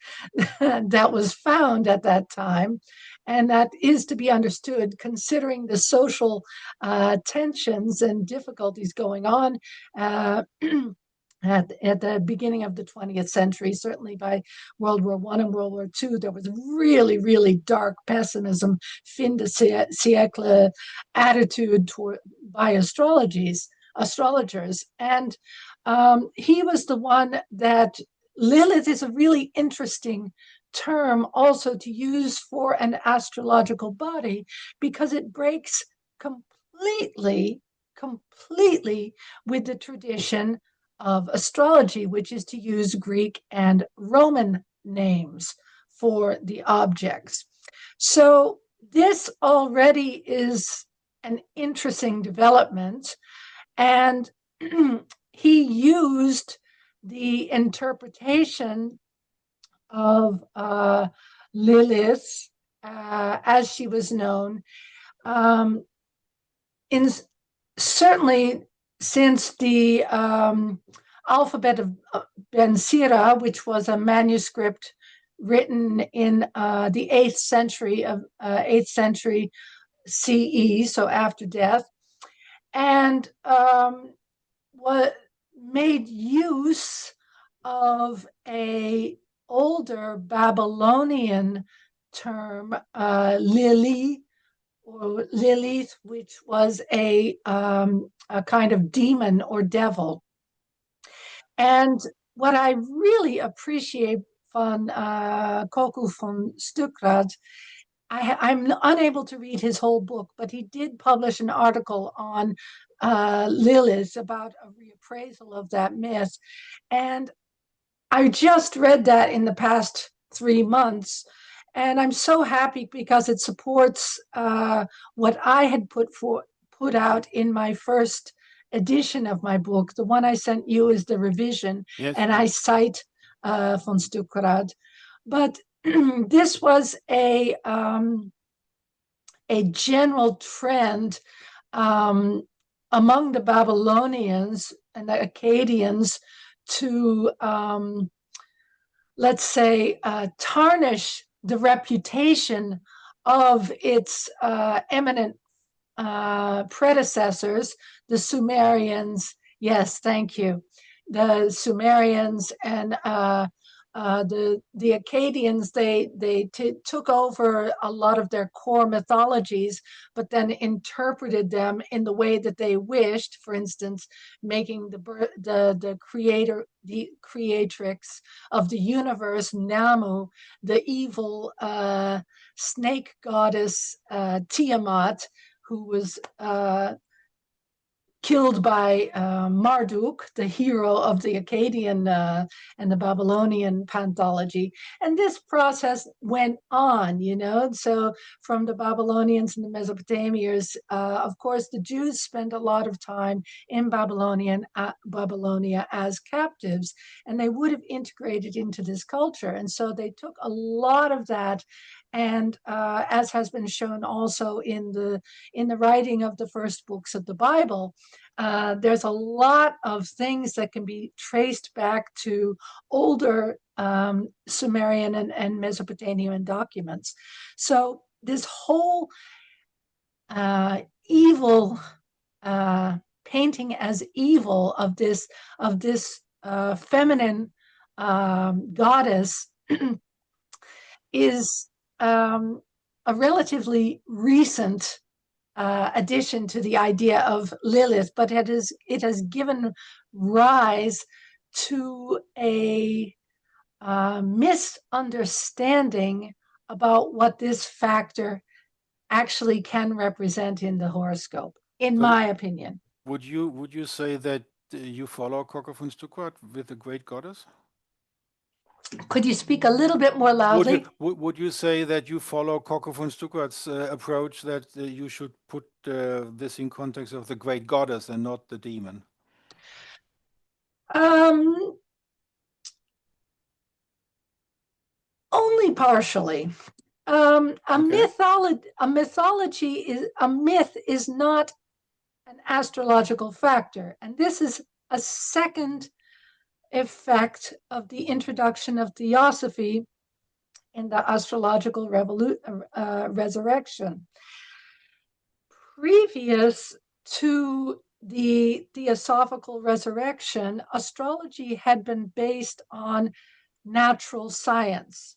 that was found at that time. And that is to be understood considering the social tensions and difficulties going on at the beginning of the 20th century. Certainly by World War I and World War II, there was really, really dark pessimism, fin de siècle attitude by astrologers. And he was the one that Lilith is a really interesting term also to use for an astrological body because it breaks completely with the tradition of astrology, which is to use Greek and Roman names for the objects. So this already is an interesting development. And he used the interpretation of Lilith, as she was known, um, in certainly since the alphabet of Ben Sira, which was a manuscript written in the 8th century CE, so after death, and what made use of a older Babylonian term, Lili, or Lilith, which was a kind of demon or devil. And what I really appreciate von Koku von Stuckrad, I'm unable to read his whole book, but he did publish an article on Lilith about a reappraisal of that myth. And I just read that in the past 3 months. And I'm so happy because it supports what I had put out in my first edition of my book. The one I sent you is the revision, Yes. and I cite von Stuckrad. But this was a general trend among the Babylonians and the Akkadians to, let's say, tarnish the reputation of its eminent predecessors, the Sumerians. Yes, thank you. The Sumerians and the Akkadians, they took over a lot of their core mythologies, but then interpreted them in the way that they wished. For instance, making the creatrix of the universe, Namu, the evil snake goddess Tiamat, who was killed by Marduk, the hero of the Akkadian and the Babylonian panthology. And this process went on, So from the Babylonians and the Mesopotamians, of course, the Jews spent a lot of time in Babylonia as captives, and they would have integrated into this culture. And so they took a lot of that. And as has been shown also in the writing of the first books of the Bible, there's a lot of things that can be traced back to older Sumerian and Mesopotamian documents. So this whole evil painting as evil of this feminine goddess is a relatively recent addition to the idea of Lilith, but it has given rise to a misunderstanding about what this factor actually can represent in the horoscope, in my opinion. Would you say that you follow Koku von Stuckrad with the great goddess? Could you speak a little bit more loudly? Would you say that you follow Koku von Stuckrad's approach that you should put this in context of the great goddess and not the demon? Only partially. A myth is not an astrological factor, and this is a second effect of the introduction of theosophy in the astrological resurrection. Previous to the theosophical resurrection, astrology had been based on natural science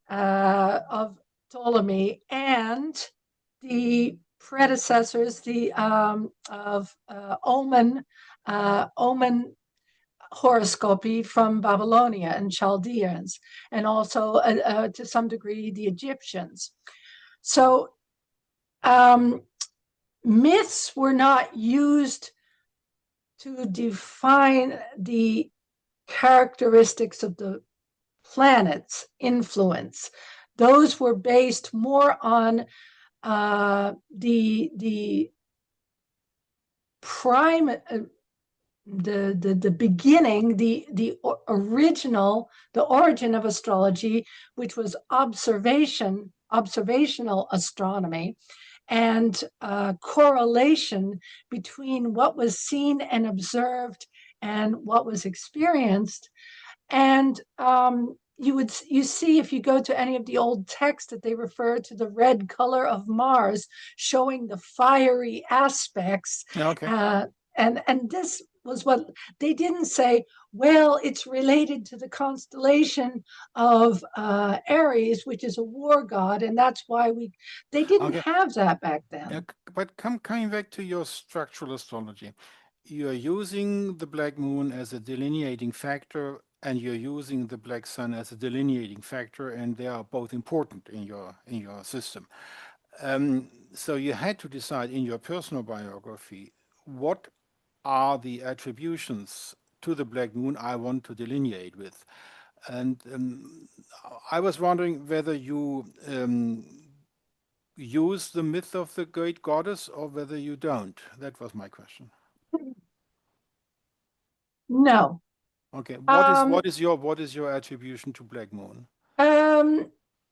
of Ptolemy and the predecessors of omen horoscopy from Babylonia and Chaldeans, and also to some degree the Egyptians. So myths were not used to define the characteristics of the planet's influence. Those were based more on the prime the beginning, the origin of astrology, which was observational astronomy, and correlation between what was seen and observed and what was experienced. And you see, if you go to any of the old texts, that they refer to the red color of Mars, showing the fiery aspects. Okay. And this was what they didn't say. Well, it's related to the constellation of Aries, which is a war god, and that's why they didn't Okay. have that back then. Yeah, but coming back to your structural astrology, you're using the black moon as a delineating factor, and you're using the black sun as a delineating factor, and they are both important in your system. So you had to decide in your personal biography what are the attributions to the black moon I want to delineate with. And I was wondering whether you use the myth of the great goddess or whether you don't. That was my question. No. Okay, Um, what is your attribution to Black Moon?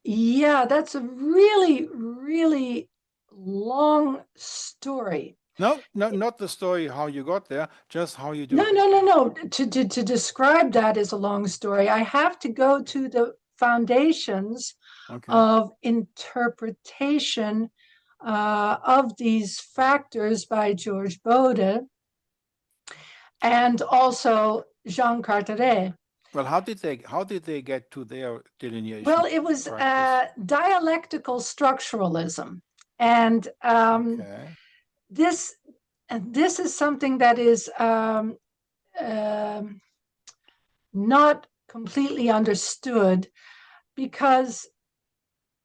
yeah, that's a really, really long story. No, no, not the story how you got there, just how you do No, it. no, no, no. To describe that is a long story. I have to go to the foundations Okay. of interpretation of these factors by George Bode and also Jean Carteret. Well, how did they get to their delineation Well, it was practice? dialectical structuralism, and Okay. this this is something that is um, not completely understood, because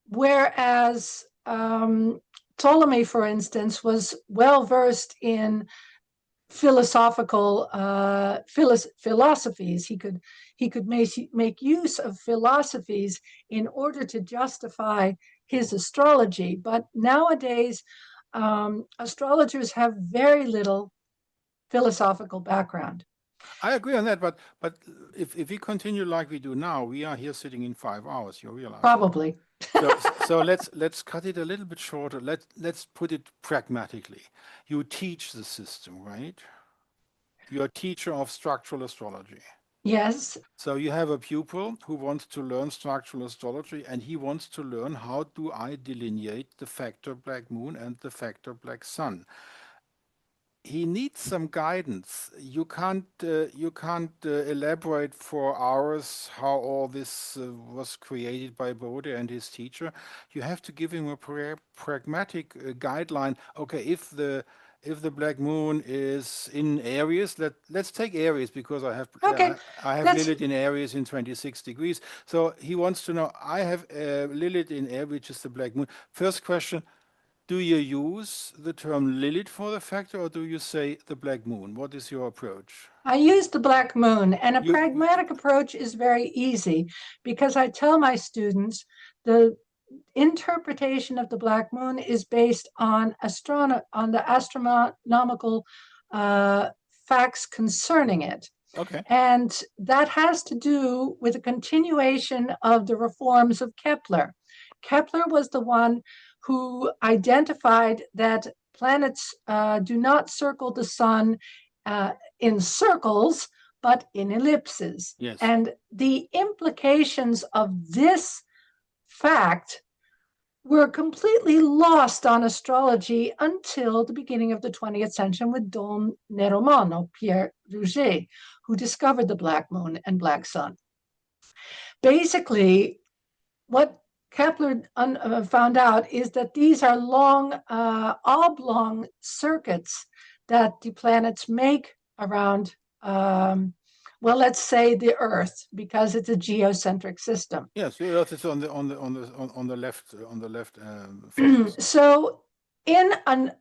whereas Ptolemy, for instance, was well versed in philosophical philosophies. He could make use of philosophies in order to justify his astrology. But nowadays, astrologers have very little philosophical background. I agree on that, but if we continue like we do now, we are here sitting in 5 hours. You realize that? Probably. So let's cut it a little bit shorter. Let's put it pragmatically. You teach the system, right? You're a teacher of structural astrology. Yes. So you have a pupil who wants to learn structural astrology, and he wants to learn how do I delineate the factor black moon and the factor black sun. He needs some guidance. You can't elaborate for hours how all this was created by Bode and his teacher. You have to give him a pragmatic guideline. Okay, if the black moon is in Aries, let's take Aries because Okay. I have Let's. Lilith in Aries in 26 degrees. So he wants to know, I have Lilith in Aries, which is the black moon. First question, do you use the term Lilith for the factor or do you say the black moon? What is your approach? I use the black moon, and a You pragmatic approach is very easy, because I tell my students the interpretation of the black moon is based on the astronomical uh, facts concerning it. okay? And that has to do with a continuation of the reforms of Kepler. Kepler was the one who identified that planets do not circle the sun in circles, but in ellipses. Yes. And the implications of this fact were completely lost on astrology until the beginning of the 20th century with Don Neromano, Pierre Rouget, who discovered the black moon and black sun. Basically, what Kepler found out is that these are long, oblong circuits that the planets make around, well, let's say the Earth, because it's a geocentric system. Yes, the Earth is on the left focus. So in an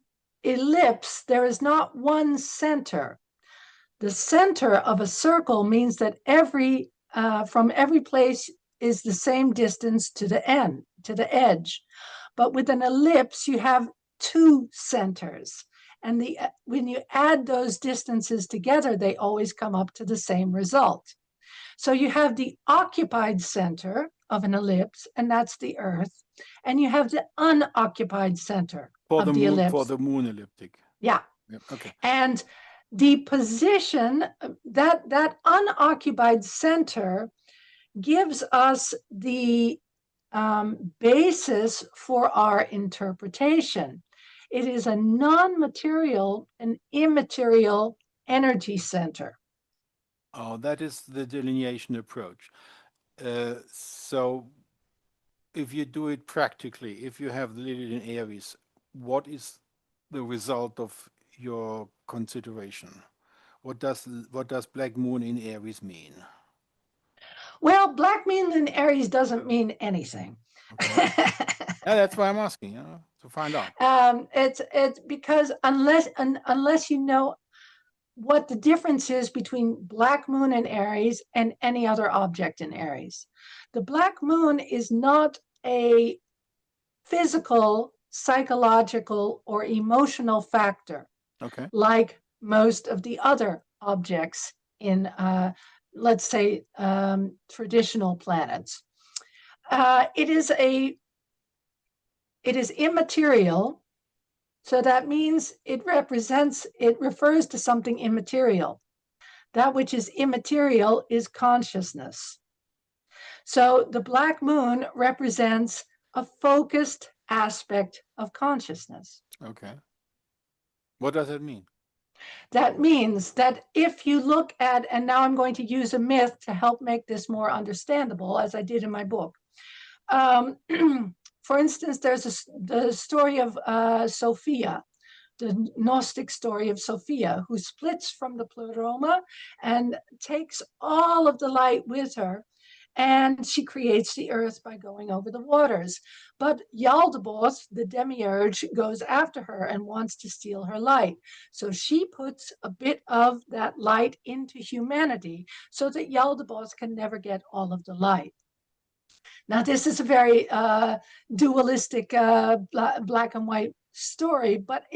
ellipse, there is not one center. The center of a circle means that from every place is the same distance to the edge. But with an ellipse, you have two centers. And when you add those distances together, they always come up to the same result. So you have the occupied center of an ellipse, and that's the Earth, and you have the unoccupied center of the ellipse. For the moon elliptic. Yeah. Okay. And the position, that unoccupied center gives us the basis for our interpretation. It is a non-material and immaterial energy center. Oh, that is the delineation approach. So if you do it practically, if you have the Lilith in Aries, what is the result of your consideration? What does Black Moon in Aries mean? Well, Black Moon in Aries doesn't mean anything. Okay. Yeah, that's why I'm asking, to find out. It's because unless you know what the difference is between Black Moon in Aries and any other object in Aries. The Black Moon is not a physical, psychological, or emotional factor, Okay. like most of the other objects in, let's say, traditional planets. It is immaterial, so that means it refers to something immaterial. That which is immaterial is consciousness. So the Black Moon represents a focused aspect of consciousness. Okay. What does that mean? That means that if you look at, and now I'm going to use a myth to help make this more understandable, as I did in my book. For instance, there's the story of Sophia, the Gnostic story of Sophia, who splits from the pleroma and takes all of the light with her. And she creates the earth by going over the waters. But Yaldabaoth, the demiurge, goes after her and wants to steal her light. So she puts a bit of that light into humanity so that Yaldabaoth can never get all of the light. Now, this is a very dualistic black and white story, but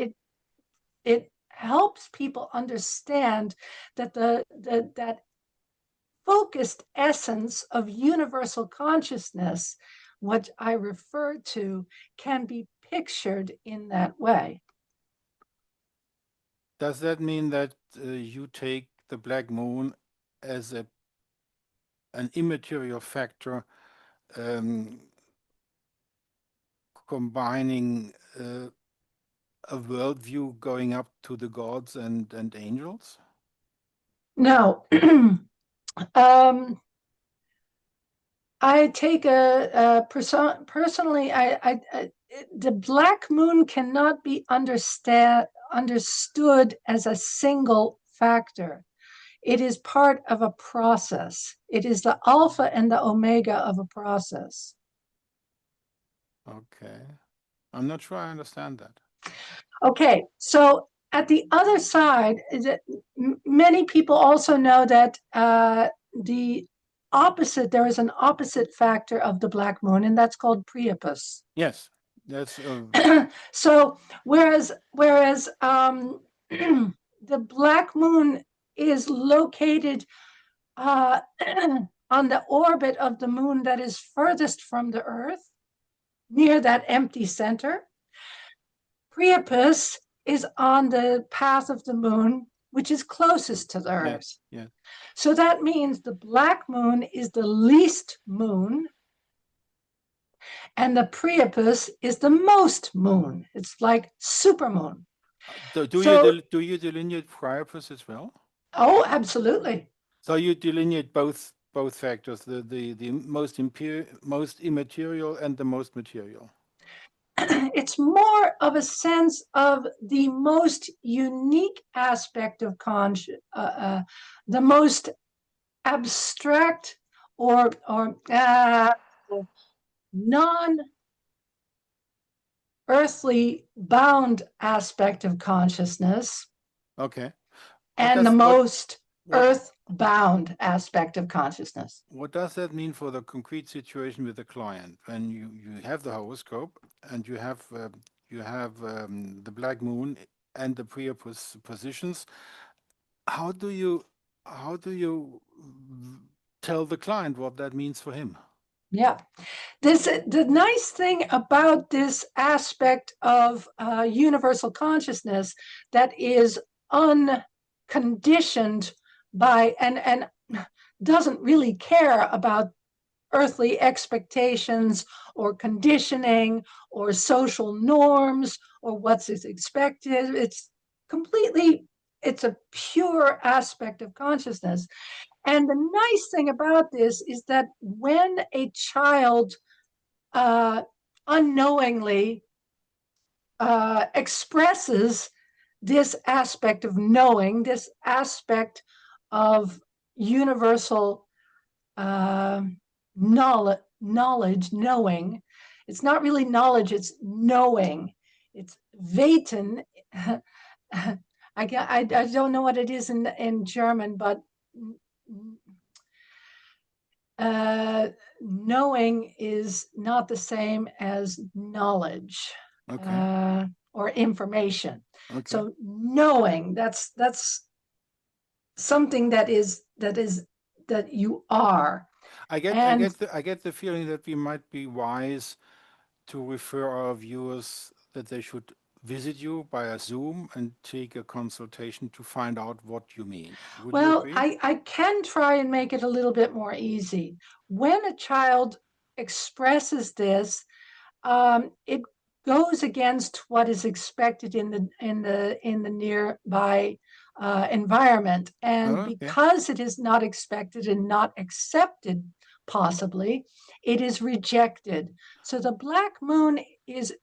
it helps people understand that that focused essence of universal consciousness, what I refer to, can be pictured in that way. Does that mean that you take the Black Moon as an immaterial factor, combining a worldview going up to the gods and angels? No. I take personally, the Black Moon cannot be understood as a single factor. It is part of a process. It is the alpha and the omega of a process. Okay. I'm not sure I understand that. Okay, so at the other side, many people also know that there is an opposite factor of the Black Moon, and that's called Priapus. Yes, that's so whereas the Black Moon is located on the orbit of the moon that is furthest from the Earth, near that empty center, Priapus is on the path of the moon, which is closest to the Earth. Yeah. So that means the Black Moon is the least moon, and the Priapus is the most moon. It's like supermoon. Do you delineate Priapus as well? Oh, absolutely. So you delineate both factors, the most immaterial and the most material. It's more of a sense of the most unique aspect of the most abstract or non-earthly bound aspect of consciousness. Okay. And the most earth-bound aspect of consciousness. What does that mean for the concrete situation with the client when you have the horoscope and you have the Black Moon and the presuppositions. How do you how do you tell the client what that means for him? Yeah. The nice thing about this aspect of universal consciousness that is unconditioned by and doesn't really care about earthly expectations or conditioning or social norms or what's expected. It's a pure aspect of consciousness. And the nice thing about this is that when a child unknowingly expresses this aspect of knowing, this aspect of universal knowing. It's not really knowledge, it's knowing. It's weten. I don't know what it is in German, but knowing is not the same as knowledge Okay. or information. Okay. So knowing, that's something that you are. And I get the feeling that we might be wise to refer our viewers that they should visit you by a Zoom and take a consultation to find out what you mean. Would you well, agree? I can try and make it a little bit more easy. When a child expresses this, it goes against what is expected in the nearby environment, and Okay. because it is not expected and not accepted, possibly, it is rejected. So the black moon is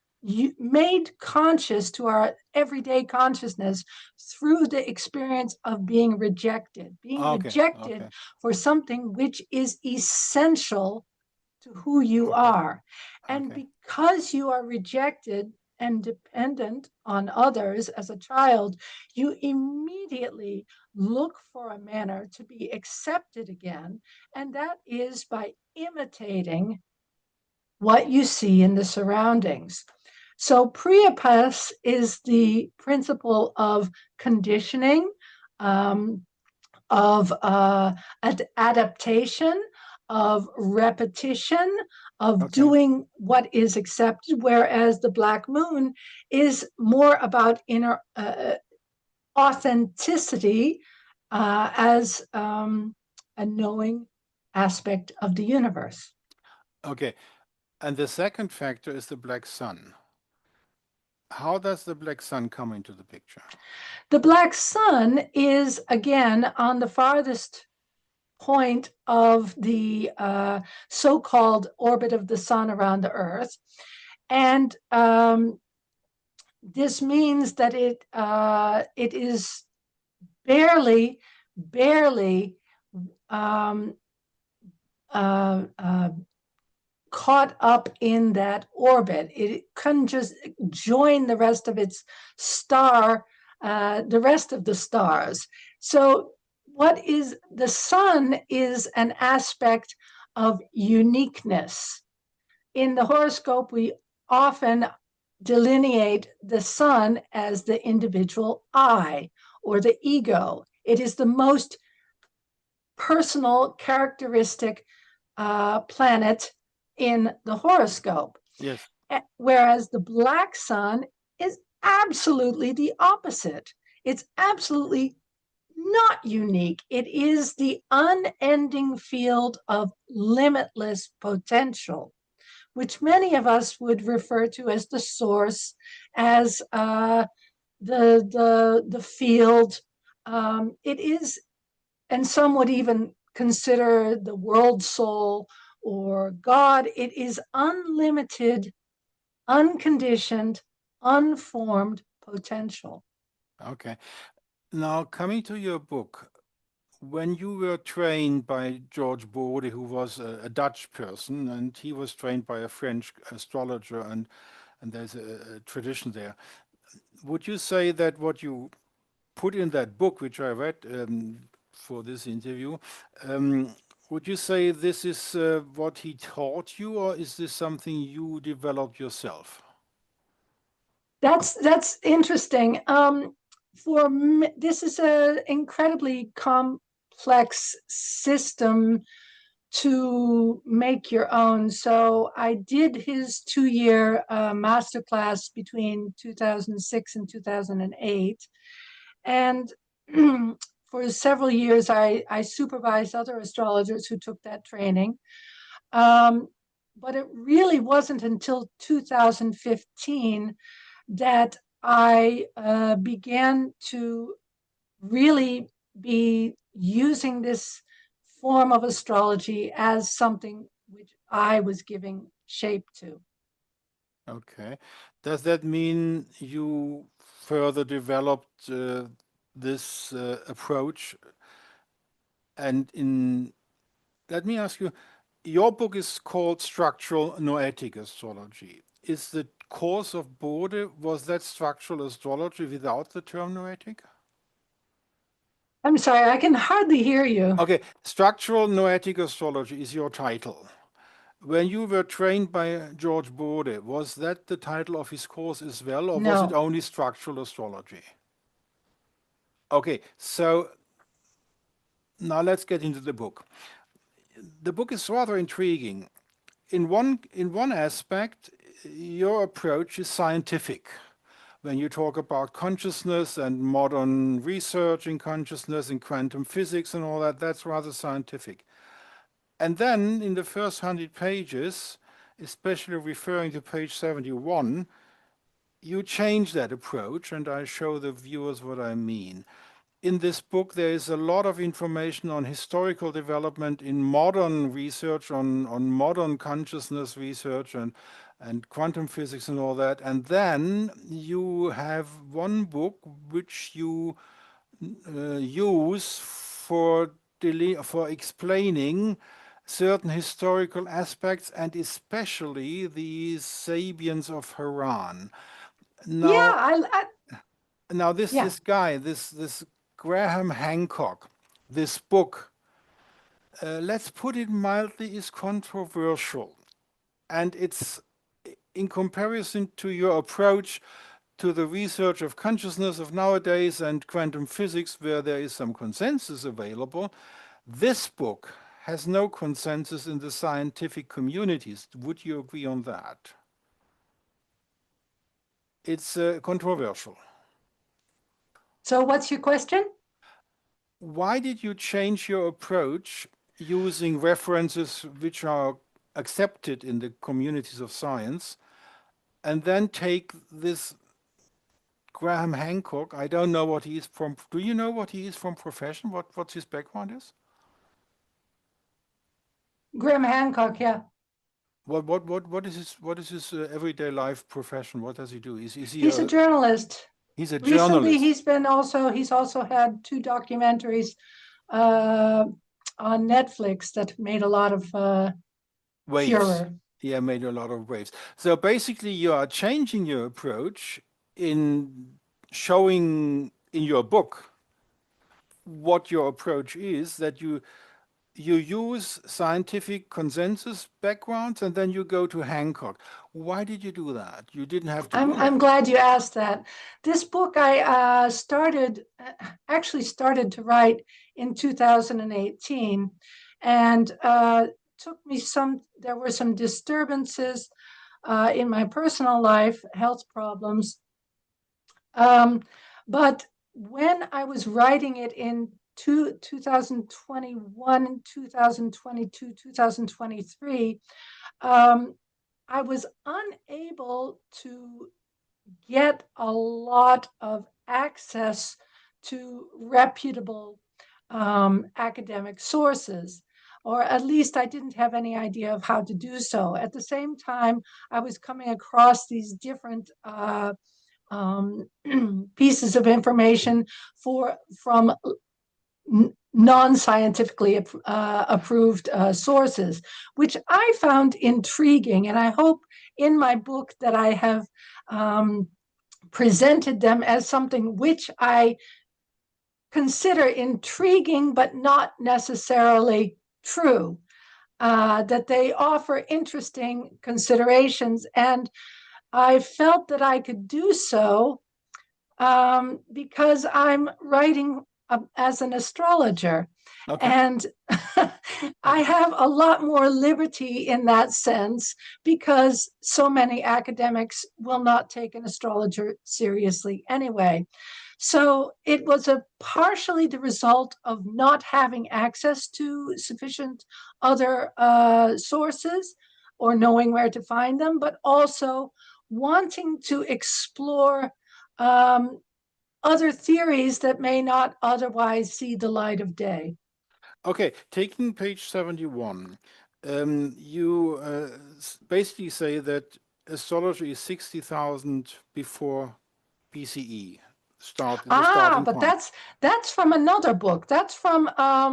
made conscious to our everyday consciousness through the experience of being Okay. rejected Okay. for something which is essential to who you Okay. are. And Okay. because you are rejected and dependent on others as a child, you immediately look for a manner to be accepted again. And that is by imitating what you see in the surroundings. So, Priapus is the principle of conditioning, um, of adaptation, of repetition, of Okay. doing what is accepted, whereas the Black Moon is more about inner authenticity as a knowing aspect of the universe. Okay. And the second factor is the black sun. How does the black sun come into the picture? The black sun is, again, on the farthest point of the so called orbit of the sun around the Earth. And this means that it is barely, barely um, uh, uh, caught up in that orbit. It can just join the rest of its star, the rest of the stars. So, what is the sun is an aspect of uniqueness. In the horoscope, we often delineate the sun as the individual I or the ego. It is the most personal characteristic planet in the horoscope. Yes. Whereas the black sun is absolutely the opposite. It's absolutely not unique. It is the unending field of limitless potential, which many of us would refer to as the source, as the field. It is, and some would even consider the world soul or God. It is unlimited, unconditioned, unformed potential. Okay. Now, coming to your book, when you were trained by George Bode, who was a Dutch person, and he was trained by a French astrologer, and there's a tradition there. Would you say that what you put in that book, which I read for this interview, um, would you say this is what he taught you, or is this something you developed yourself? That's interesting. This is an incredibly complex system to make your own. So I did his 2-year masterclass between 2006 and 2008. And for several years, I supervised other astrologers who took that training. Um, but it really wasn't until 2015 that I began to really be using this form of astrology as something which I was giving shape to. Okay. Does that mean you further developed this approach? And let me ask you, your book is called Structural Noetic Astrology. Is the course of Bode, was that structural astrology without the term noetic? I'm sorry, I can hardly hear you. Okay, Structural Noetic Astrology is your title. When you were trained by George Bode, was that the title of his course as well, or was it No. only structural astrology? Okay, so now let's get into the book. The book is rather intriguing. In one aspect, your approach is scientific. When you talk about consciousness and modern research in consciousness and quantum physics and all that, that's rather scientific. And then in the first 100 pages, especially referring to page 71, you change that approach, and I show the viewers what I mean. In this book, there is a lot of information on historical development in modern research, on modern consciousness research and quantum physics and all that. And then you have one book which you use for explaining certain historical aspects and especially the Sabians of Harran. Yeah, Now, I now yeah. this guy, this Graham Hancock, this book, let's put it mildly, is controversial, and it's in comparison to your approach to the research of consciousness of nowadays and quantum physics, where there is some consensus available. This book has no consensus in the scientific communities. Would you agree on that? It's controversial. So what's your question? Why did you change your approach using references which are accepted in the communities of science and then take this Graham Hancock? I don't know what he is from. Do you know what he is from profession? What his background is? Graham Hancock, yeah. What is his everyday life profession? What does he do? Is he He's a a journalist. he's a Recently, journalist? he's also had 2 documentaries uh, on Netflix that made a lot of Waves. furor. Yeah, made a lot of waves. So basically, you are changing your approach in showing in your book what your approach is, that you use scientific consensus backgrounds and then you go to Hancock. Why did you do that? You didn't have to do I'm that. glad you asked that. This book I actually started to write in 2018, and took me some. There were some disturbances in my personal life, health problems. But when I was writing it in 2021, 2022, 2023, I was unable to get a lot of access to reputable academic sources, or at least I didn't have any idea of how to do so. At the same time, I was coming across these different pieces of information from non-scientifically approved sources, which I found intriguing. And I hope in my book that I have presented them as something which I consider intriguing, but not necessarily true, that they offer interesting considerations. And I felt that I could do so because I'm writing as an astrologer. Okay. And I have a lot more liberty in that sense because so many academics will not take an astrologer seriously anyway. So it was partially the result of not having access to sufficient other sources or knowing where to find them, but also wanting to explore um, other theories that may not otherwise see the light of day. Okay, taking page 71, you basically say that astrology is 60,000 before BCE, the starting But point. that's from another book. That's from uh,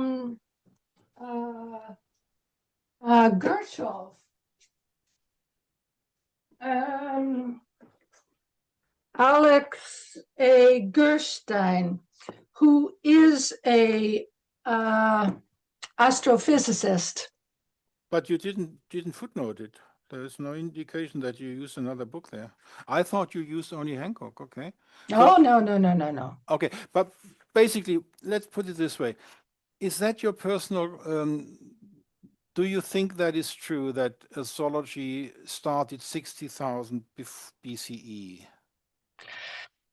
Gershov. Um, Alex A. Gerstein, who is a astrophysicist. But you didn't footnote it. There is no indication that you used another book there. I thought you used only Hancock. Okay, Oh, so no. okay, but basically, let's put it this way: is that your personal? Do you think that is true that astrology started 60,000 BCE?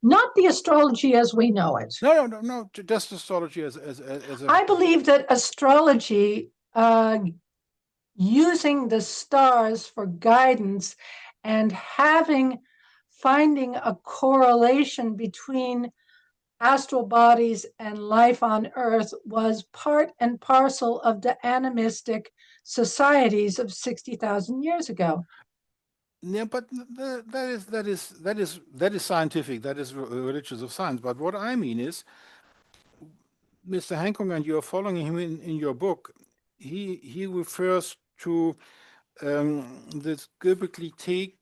Not the astrology as we know it. No. Just astrology as a. I believe that astrology, using the stars for guidance and finding a correlation between astral bodies and life on Earth, was part and parcel of the animistic societies of 60,000 years ago. Yeah, but that is scientific. That is religious of science. But what I mean is, Mr. Hancock, and you are following him in your book. He refers to this Göbekli tape.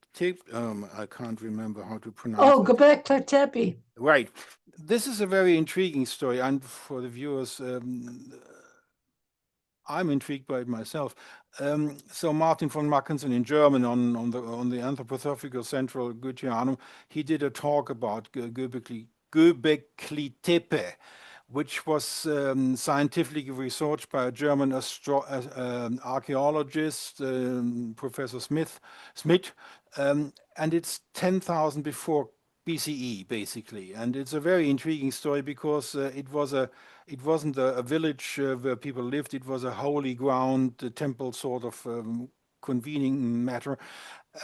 I can't remember how to pronounce Oh, it. Göbekli Tepe. Right. This is a very intriguing story, and for the viewers, I'm intrigued by it myself. So Martin von Mackensen in German on the Anthroposophical Central Goetheanum, he did a talk about Göbekli Tepe, which was scientifically researched by a German archaeologist, Professor Smith, and it's 10,000 before BCE, basically. And it's a very intriguing story because it wasn't a village where people lived. It was a holy ground, a temple sort of convening matter.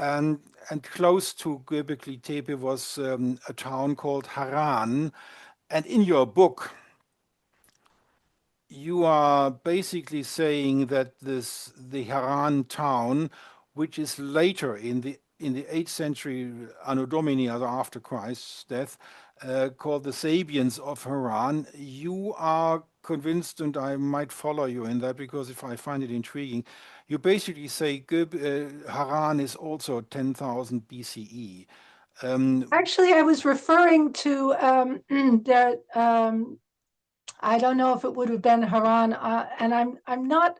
And close to Göbekli Tepe was a town called Harran. And in your book, you are basically saying that the Harran town, which is later in the 8th century Anno Domini, after Christ's death, called the Sabians of Harran, you are convinced, and I might follow you in that because if I find it intriguing, you basically say Harran is also 10,000 BCE. Actually, I was referring to I don't know if it would have been Haran, and I'm not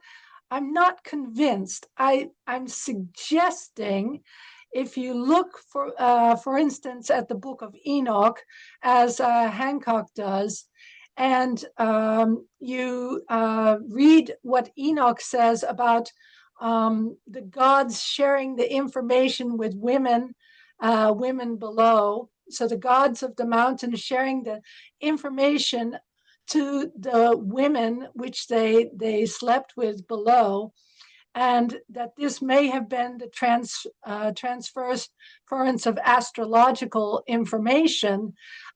convinced. I'm suggesting if you look for instance, at the Book of Enoch, as Hancock does, and you read what Enoch says about the gods sharing the information with women below. So the gods of the mountain sharing the information to the women which they slept with below, and that this may have been the transference of astrological information.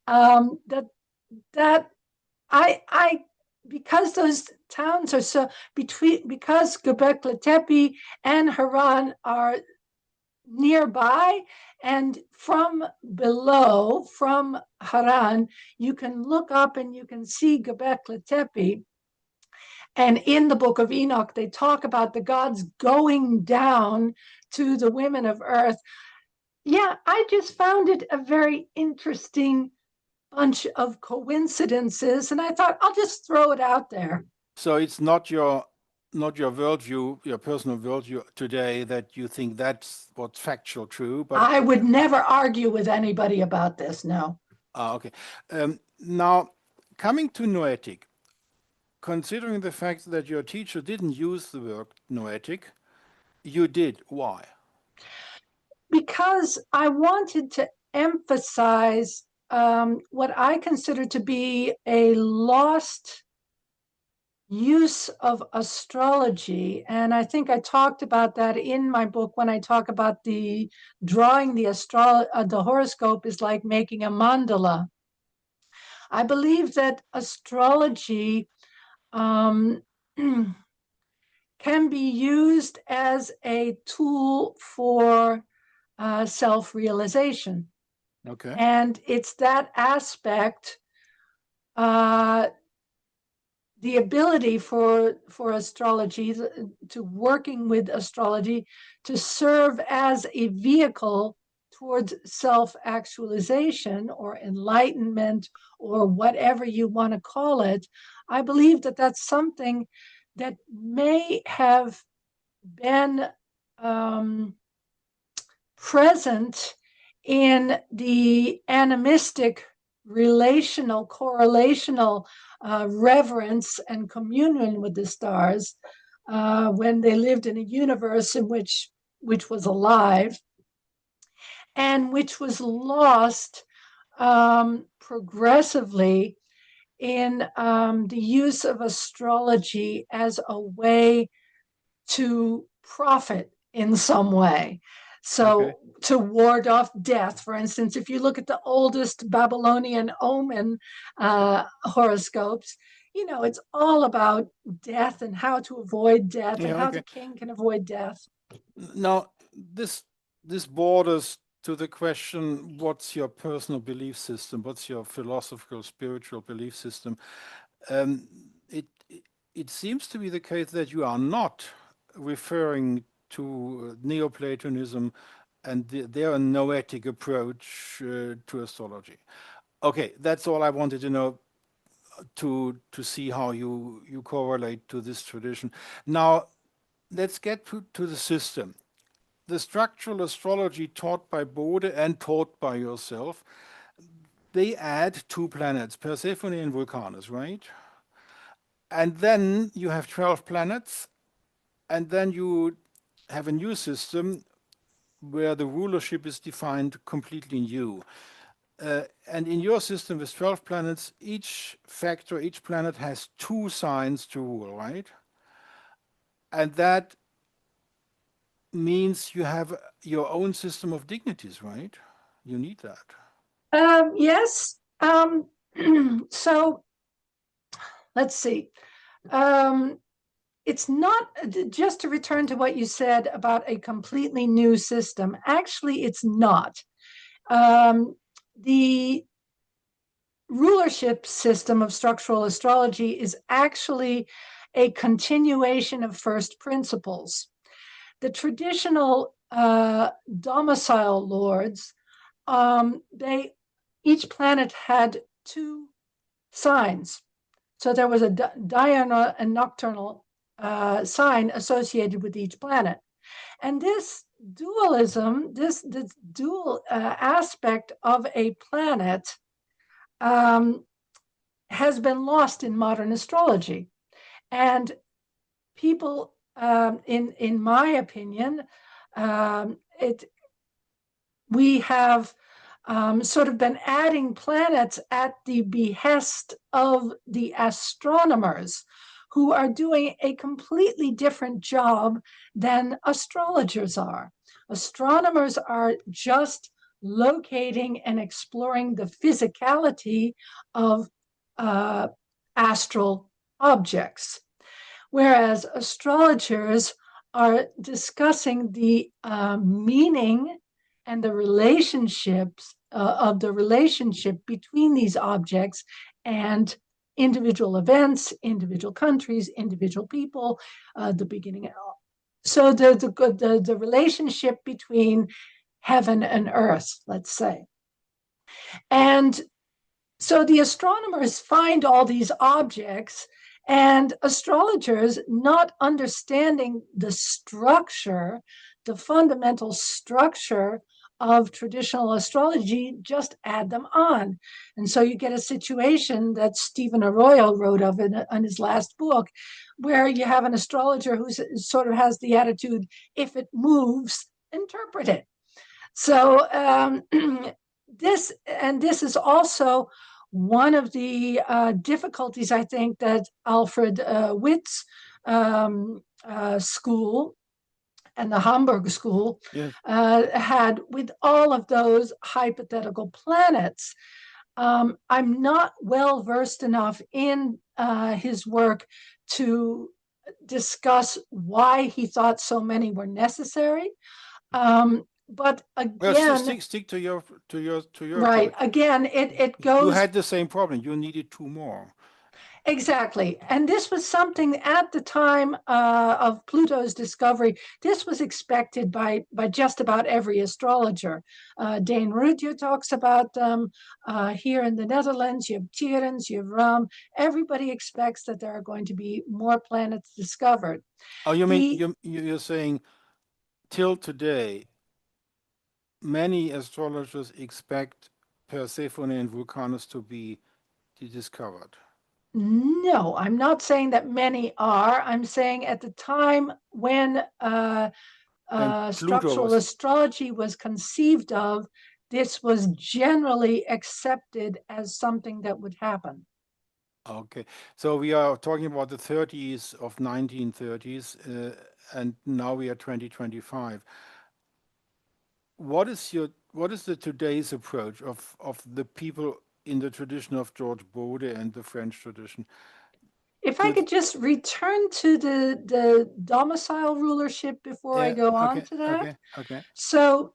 That I because those towns are so because Göbekli Tepe and Haran are nearby, and from below, from Haran, you can look up and you can see Göbekli Tepe. And in the Book of Enoch, they talk about the gods going down to the women of earth. Yeah, I just found it a very interesting bunch of coincidences, and I thought I'll just throw it out there. So it's not your not your worldview, your personal worldview today, that you think that's what's factual true, but I would never argue with anybody about this, no. okay. Now, coming to noetic, considering the fact that your teacher didn't use the word noetic, you did. Why? Because I wanted to emphasize what I consider to be a lost use of astrology. And I think I talked about that in my book when I talk about the drawing the horoscope is like making a mandala. I believe that astrology um, can be used as a tool for self-realization. Okay. And it's that aspect, uh, the ability for astrology to working with astrology to serve as a vehicle towards self-actualization or enlightenment or whatever you want to call it. I believe that that's something that may have been present in the animistic relational correlational reverence and communion with the stars when they lived in a universe in which was alive and which was lost progressively in the use of astrology as a way to profit in some way. Okay. So, to ward off death, for instance, if you look at the oldest Babylonian omen horoscopes, you know, it's all about death and how to avoid death and Yeah, how the okay. king can avoid death. Now, this borders to the question, what's your personal belief system? What's your philosophical, spiritual belief system? Um, it, it it seems to be the case that you are not referring to Neoplatonism and their noetic approach to astrology. Okay, that's all I wanted to know to see how you correlate to this tradition. Now, let's get to the system. The structural astrology taught by Bode and taught by yourself, they add two planets, Persephone and Vulcanus, right? And then you have 12 planets, and then you have a new system where the rulership is defined completely new. And in your system with 12 planets, each factor, each planet has two signs to rule, right? And that means you have your own system of dignities, right? You need that. Yes. So let's see. Um, it's not, just to return to what you said about a completely new system. Actually, it's not. The rulership system of structural astrology is actually a continuation of first principles. The traditional domicile lords, they each planet had two signs. So there was a diurnal and nocturnal sign associated with each planet. And this dualism, this dual aspect of a planet um, has been lost in modern astrology. And people, in my opinion, it we have sort of been adding planets at the behest of the astronomers who are doing a completely different job than astrologers are. Astronomers are just locating and exploring the physicality of uh, astral objects, whereas astrologers are discussing the meaning and the relationships of the relationship between these objects and individual events, individual countries, individual people, the beginning. So the relationship between heaven and earth, let's say. And so the astronomers find all these objects And astrologers, not understanding the structure, the fundamental structure of traditional astrology, just add them on. And so you get a situation that Stephen Arroyo wrote of in his last book, where you have an astrologer who sort of has the attitude, if it moves, interpret it. So this is also one of the difficulties, I think, that Alfred Witt's school and the Hamburg school Yes. had with all of those hypothetical planets. I'm not well versed enough in his work to discuss why he thought so many were necessary. But Well, again, stick to your right, approach. again, it You goes had the same problem. You needed two more. exactly. And this was something at the time of Pluto's discovery. This was expected by just about every astrologer. Dane Rudhyar talks about them here in the Netherlands. You have Tierens, you have Ram. Everybody expects that there are going to be more planets discovered. Oh, you mean The you're saying till today, many astrologers expect Persephone and Vulcanus to be discovered. No, I'm not saying that many are. I'm saying at the time when When Pluto structural was astrology was conceived of, this was generally accepted as something that would happen. okay, so we are talking about the 30s of 1930s, and now we are 2025. What is the today's approach of the people in the tradition of George Bode and the French tradition? If I Do could just return to the domicile rulership before I yeah, go on okay, to that. okay, okay, So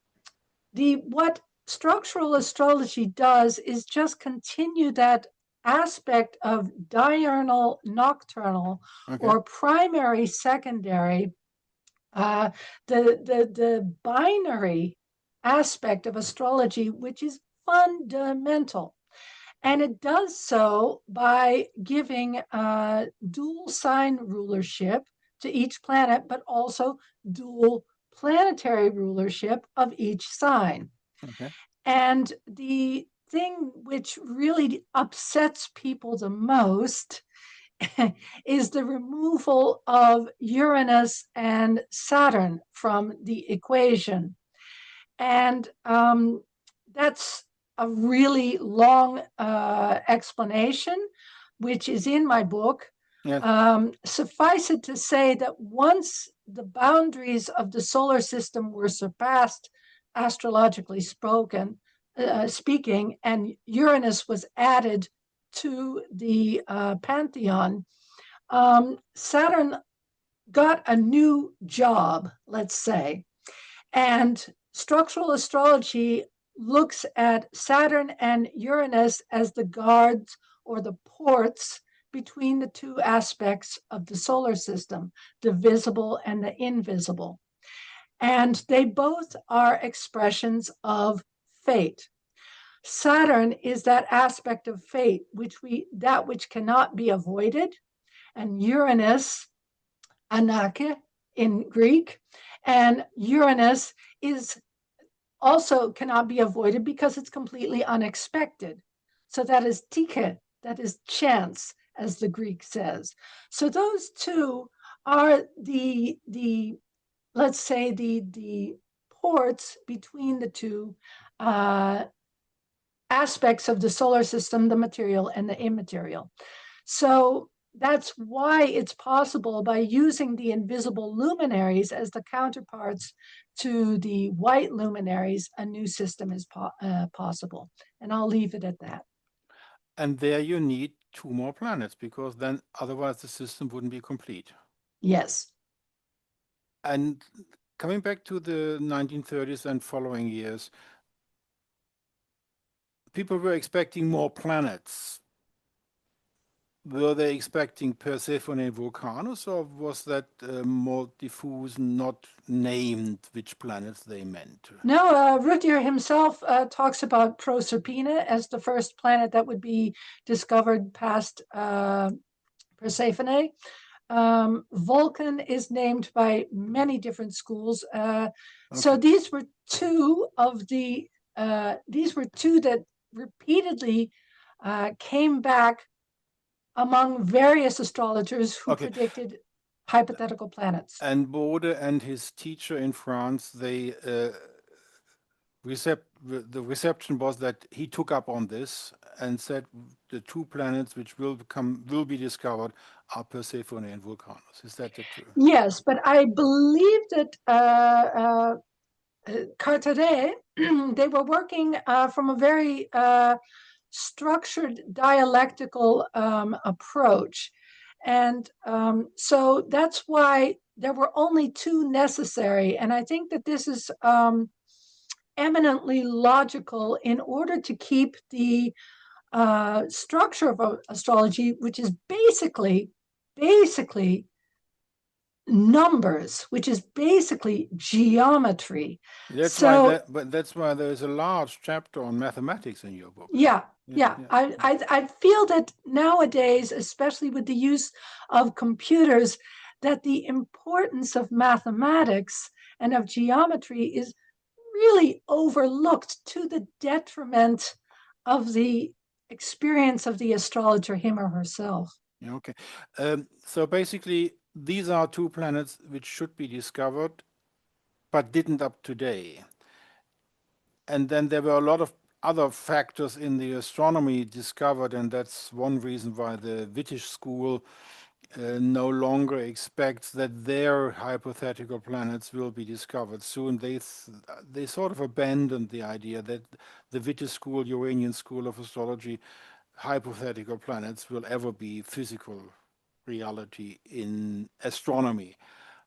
the what structural astrology does is just continue that aspect of diurnal, nocturnal, okay, or primary, secondary, uh, the binary aspect of astrology, which is fundamental. And it does so by giving dual sign rulership to each planet, but also dual planetary rulership of each sign. okay. And the thing which really upsets people the most is the removal of Uranus and Saturn from the equation. And that's a really long explanation, which is in my book. Yes, Suffice it to say that once the boundaries of the solar system were surpassed, astrologically speaking, and Uranus was added to the pantheon, Saturn got a new job, let's say, and structural astrology looks at Saturn and Uranus as the guards or the ports between the two aspects of the solar system, the visible and the invisible. And they both are expressions of fate. Saturn is that aspect of fate which cannot be avoided, and Uranus, Anake in Greek, and Uranus is also cannot be avoided because it's completely unexpected. So that is tike, that is chance, as the Greek says. So those two are the let's say the ports between the two aspects of the solar system, the material and the immaterial. So that's why it's possible, by using the invisible luminaries as the counterparts to the white luminaries, a new system is possible. And I'll leave it at that. and there you need two more planets because then otherwise the system wouldn't be complete. Yes. And coming back to the 1930s and following years, people were expecting more planets. Were they expecting Persephone and Vulcanus, or was that more diffuse, not named which planets they meant? No, Ruthier himself talks about Proserpina as the first planet that would be discovered past Persephone. Vulcan is named by many different schools. So these were two that repeatedly came back among various astrologers who predicted hypothetical planets. And Bode and his teacher in France, the reception was that he took up on this and said the two planets which will be discovered are Persephone and Vulcanus. Is that the true? Yes, but I believe that Carteret, they were working from a very structured dialectical approach. And so that's why there were only two necessary. And I think that this is eminently logical in order to keep the structure of astrology, which is basically numbers, which is basically geometry. That's why there's a large chapter on mathematics in your book. Yeah. I feel that nowadays, especially with the use of computers, that the importance of mathematics and of geometry is really overlooked to the detriment of the experience of the astrologer, him or herself. Okay. So basically, these are two planets which should be discovered, but didn't up to date. And then there were a lot of other factors in the astronomy discovered, and that's one reason why the British school no longer expects that their hypothetical planets will be discovered soon. They sort of abandoned the idea that the British school, Uranian school of astrology, hypothetical planets will ever be physical reality in astronomy.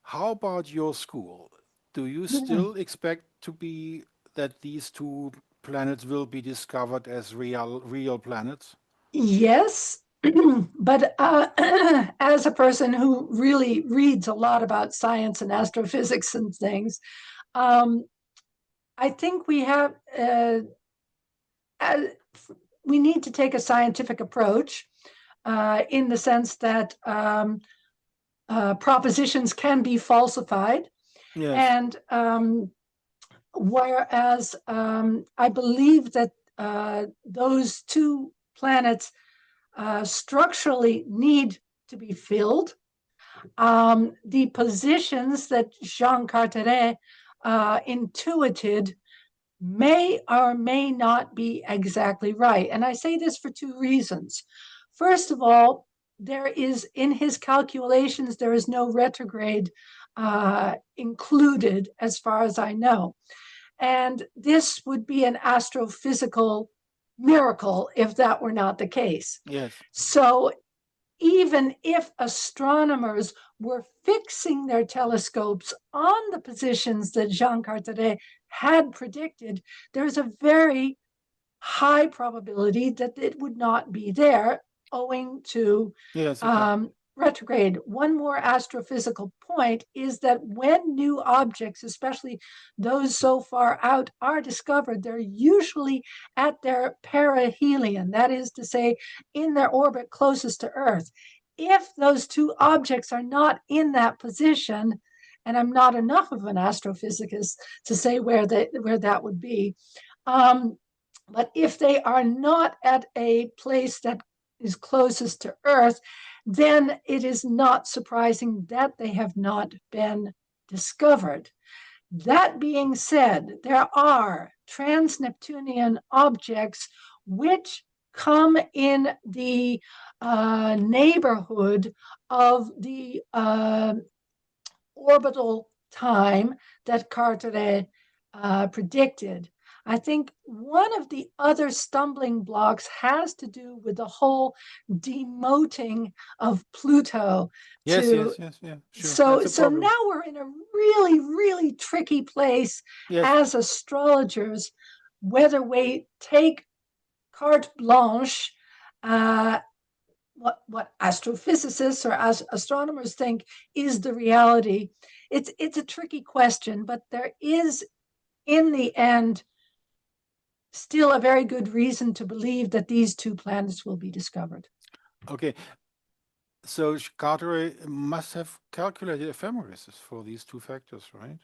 How about your school? Do you still expect to be that these two planets will be discovered as real planets? Yes, but as a person who really reads a lot about science and astrophysics and things, I think we need to take a scientific approach in the sense that propositions can be falsified. Yes. And whereas I believe that those two planets structurally need to be filled. The positions that Jean Carteret intuited may or may not be exactly right. And I say this for two reasons. First of all, in his calculations, there is no retrograde included as far as I know. And this would be an astrophysical miracle if that were not the case. Yes. So even if astronomers were fixing their telescopes on the positions that Jean Carteret had predicted, there's a very high probability that it would not be there owing to retrograde. One more astrophysical point is that when new objects, especially those so far out, are discovered, they're usually at their perihelion, that is to say, in their orbit closest to Earth. If those two objects are not in that position, and I'm not enough of an astrophysicist to say where that would be, but if they are not at a place that is closest to Earth, then it is not surprising that they have not been discovered. That being said, there are trans-Neptunian objects which come in the neighborhood of the orbital time that Carteret predicted. I think one of the other stumbling blocks has to do with the whole demoting of Pluto. Yes, sure. So now we're in a really, really tricky place as astrologers, whether we take carte blanche, what astrophysicists or astronomers think is the reality. It's a tricky question, but there is, in the end, still a very good reason to believe that these two planets will be discovered. Okay. So Carteret must have calculated ephemeris for these two factors, right?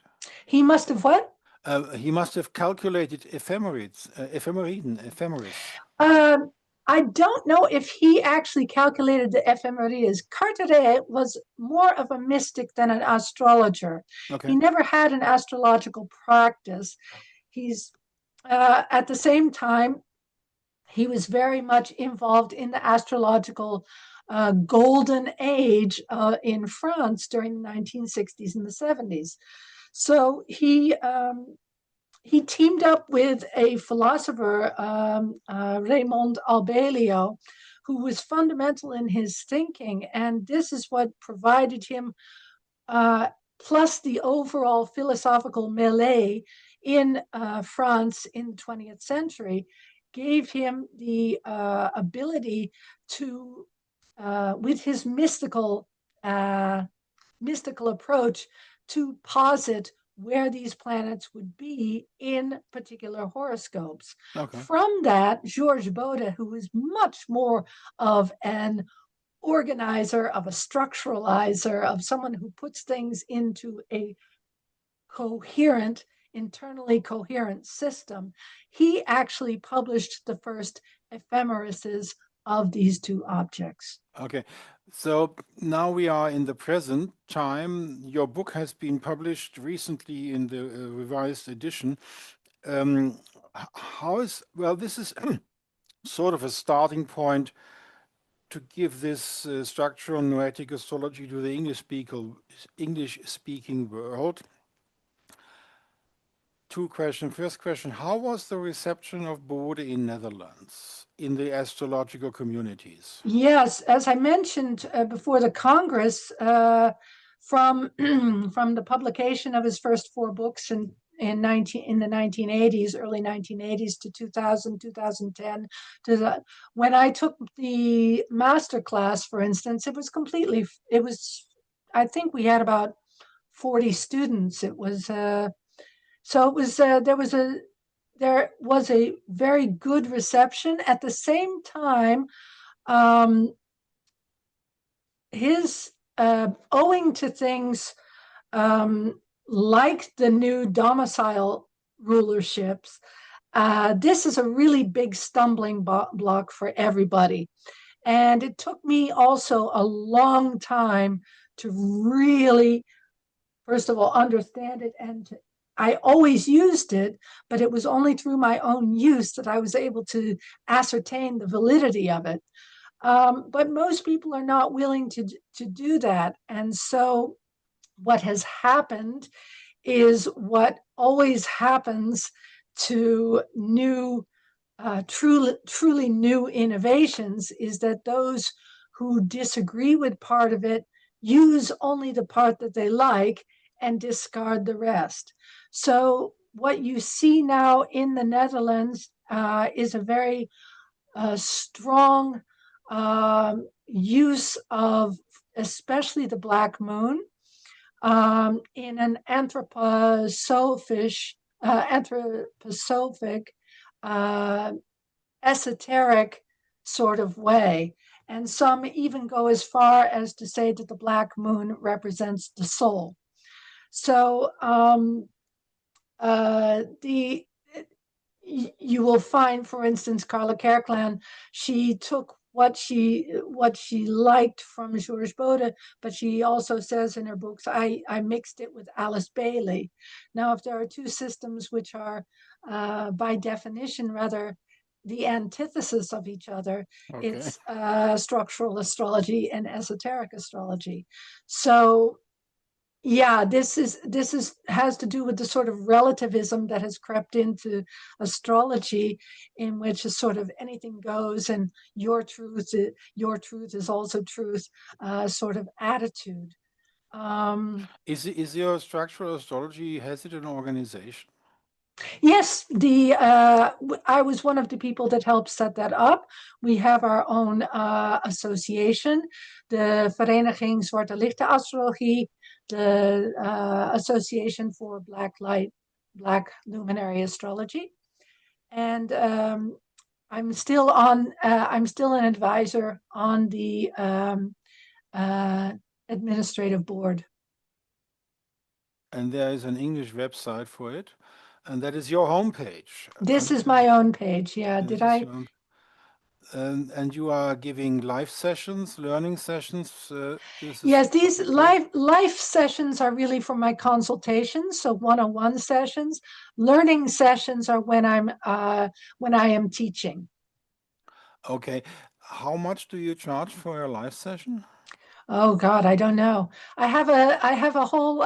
He must have what? He must have calculated ephemerids, ephemeris. Um, I don't know if he actually calculated the ephemerides. Carteret was more of a mystic than an astrologer. He Okay. never had an astrological practice. He's at the same time, he was very much involved in the astrological golden age in France during the 1960s and the 70s. So he teamed up with a philosopher, Raymond Albelio, who was fundamental in his thinking. And this is what provided him, plus the overall philosophical melee in France in the 20th century, gave him the ability to, with his mystical approach, to posit where these planets would be in particular horoscopes. Okay. From that, Georges Bode, who was much more of an organizer, of a structuralizer, of someone who puts things into a coherent, internally coherent system, he actually published the first ephemerises of these two objects. Okay. So now we are in the present time. Your book has been published recently in the revised edition. Um, how is, well, this is sort of a starting point to give this structural noetic astrology to the English speaking world. Two questions. First question, how was the reception of Bode in Netherlands in the astrological communities? Yes, as I mentioned before the Congress, from from the publication of his first four books in the 1980s, early 1980s to 2000, 2010, to when I took the master class, for instance, it was, I think we had about 40 students. It was so it was there was a very good reception. At the same time, um, his owing to things like the new domicile rulerships, this is a really big stumbling block for everybody. And it took me also a long time to really, first of all, understand it. And I always used it, but it was only through my own use that I was able to ascertain the validity of it. But most people are not willing to do that. And so what has happened is what always happens to new, truly new innovations is that those who disagree with part of it use only the part that they like and discard the rest. So what you see now in the Netherlands is a very strong use of especially the black moon in an anthroposophic, uh, esoteric sort of way. And some even go as far as to say that the black moon represents the soul. So the you will find, for instance, Carla Kerkland, she took what she liked from Georges Bode, but she also says in her books, I mixed it with Alice Bailey. Now, if there are two systems which are by definition rather the antithesis of each other, Okay. it's structural astrology and esoteric astrology. So yeah, this is has to do with the sort of relativism that has crept into astrology, in which a sort of anything goes and your truth is also truth, sort of attitude. Um, Is your structural astrology, has it an organization? Yes, I was one of the people that helped set that up. We have our own association, the Vereniging Zwarte Lichte Astrologie, the Association for Black Luminary Astrology, and I'm still an advisor on the administrative board. And there is an English website for it, and that is your homepage. This is my own page. Yeah. This Did is I? your own, and you are giving live sessions, learning sessions. This is Yes, these okay. life sessions are really for my consultations, so one-on-one sessions. Learning sessions are when I am teaching. Okay. How much do you charge for a live session? Oh God, I don't know. I have a whole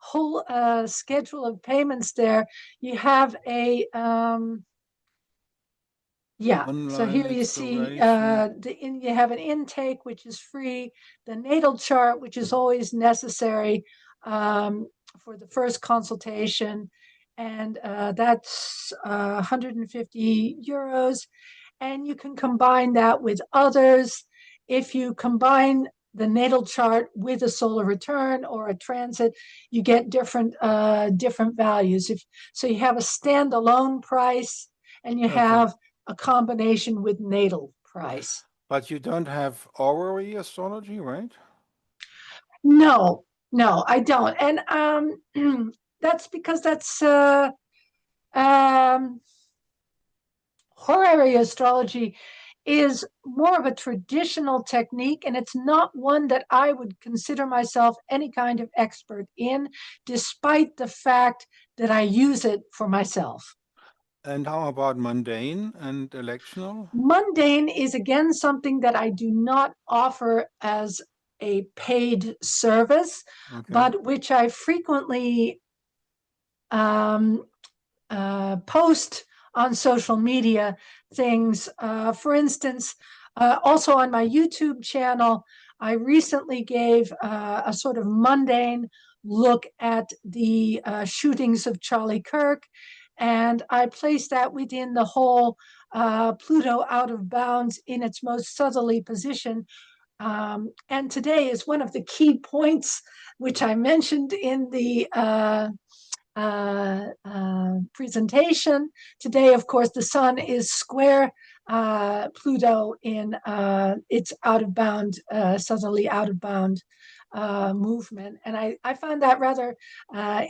whole schedule of payments there. You have a yeah, so Online here you see exploration. you have an intake, which is free, the natal chart, which is always necessary for the first consultation, and that's 150 euros. And you can combine that with others. If you combine the natal chart with a solar return or a transit, you get different values. So you have a standalone price, and you Okay. have a combination with natal price. But you don't have horary astrology, right? No, no, I don't. And that's because that's um, horary astrology is more of a traditional technique, and it's not one that I would consider myself any kind of expert in, despite the fact that I use it for myself. And how about mundane and electional? Mundane is again something that I do not offer as a paid service, Okay. but which I frequently um, post on social media things. For instance, also on my YouTube channel, I recently gave a sort of mundane look at the shootings of Charlie Kirk, and I placed that within the whole Pluto out of bounds in its most southerly position. And today is one of the key points which I mentioned in the presentation. Today, of course, the sun is square Pluto in its out of bound, southerly out of bound movement. And I found that rather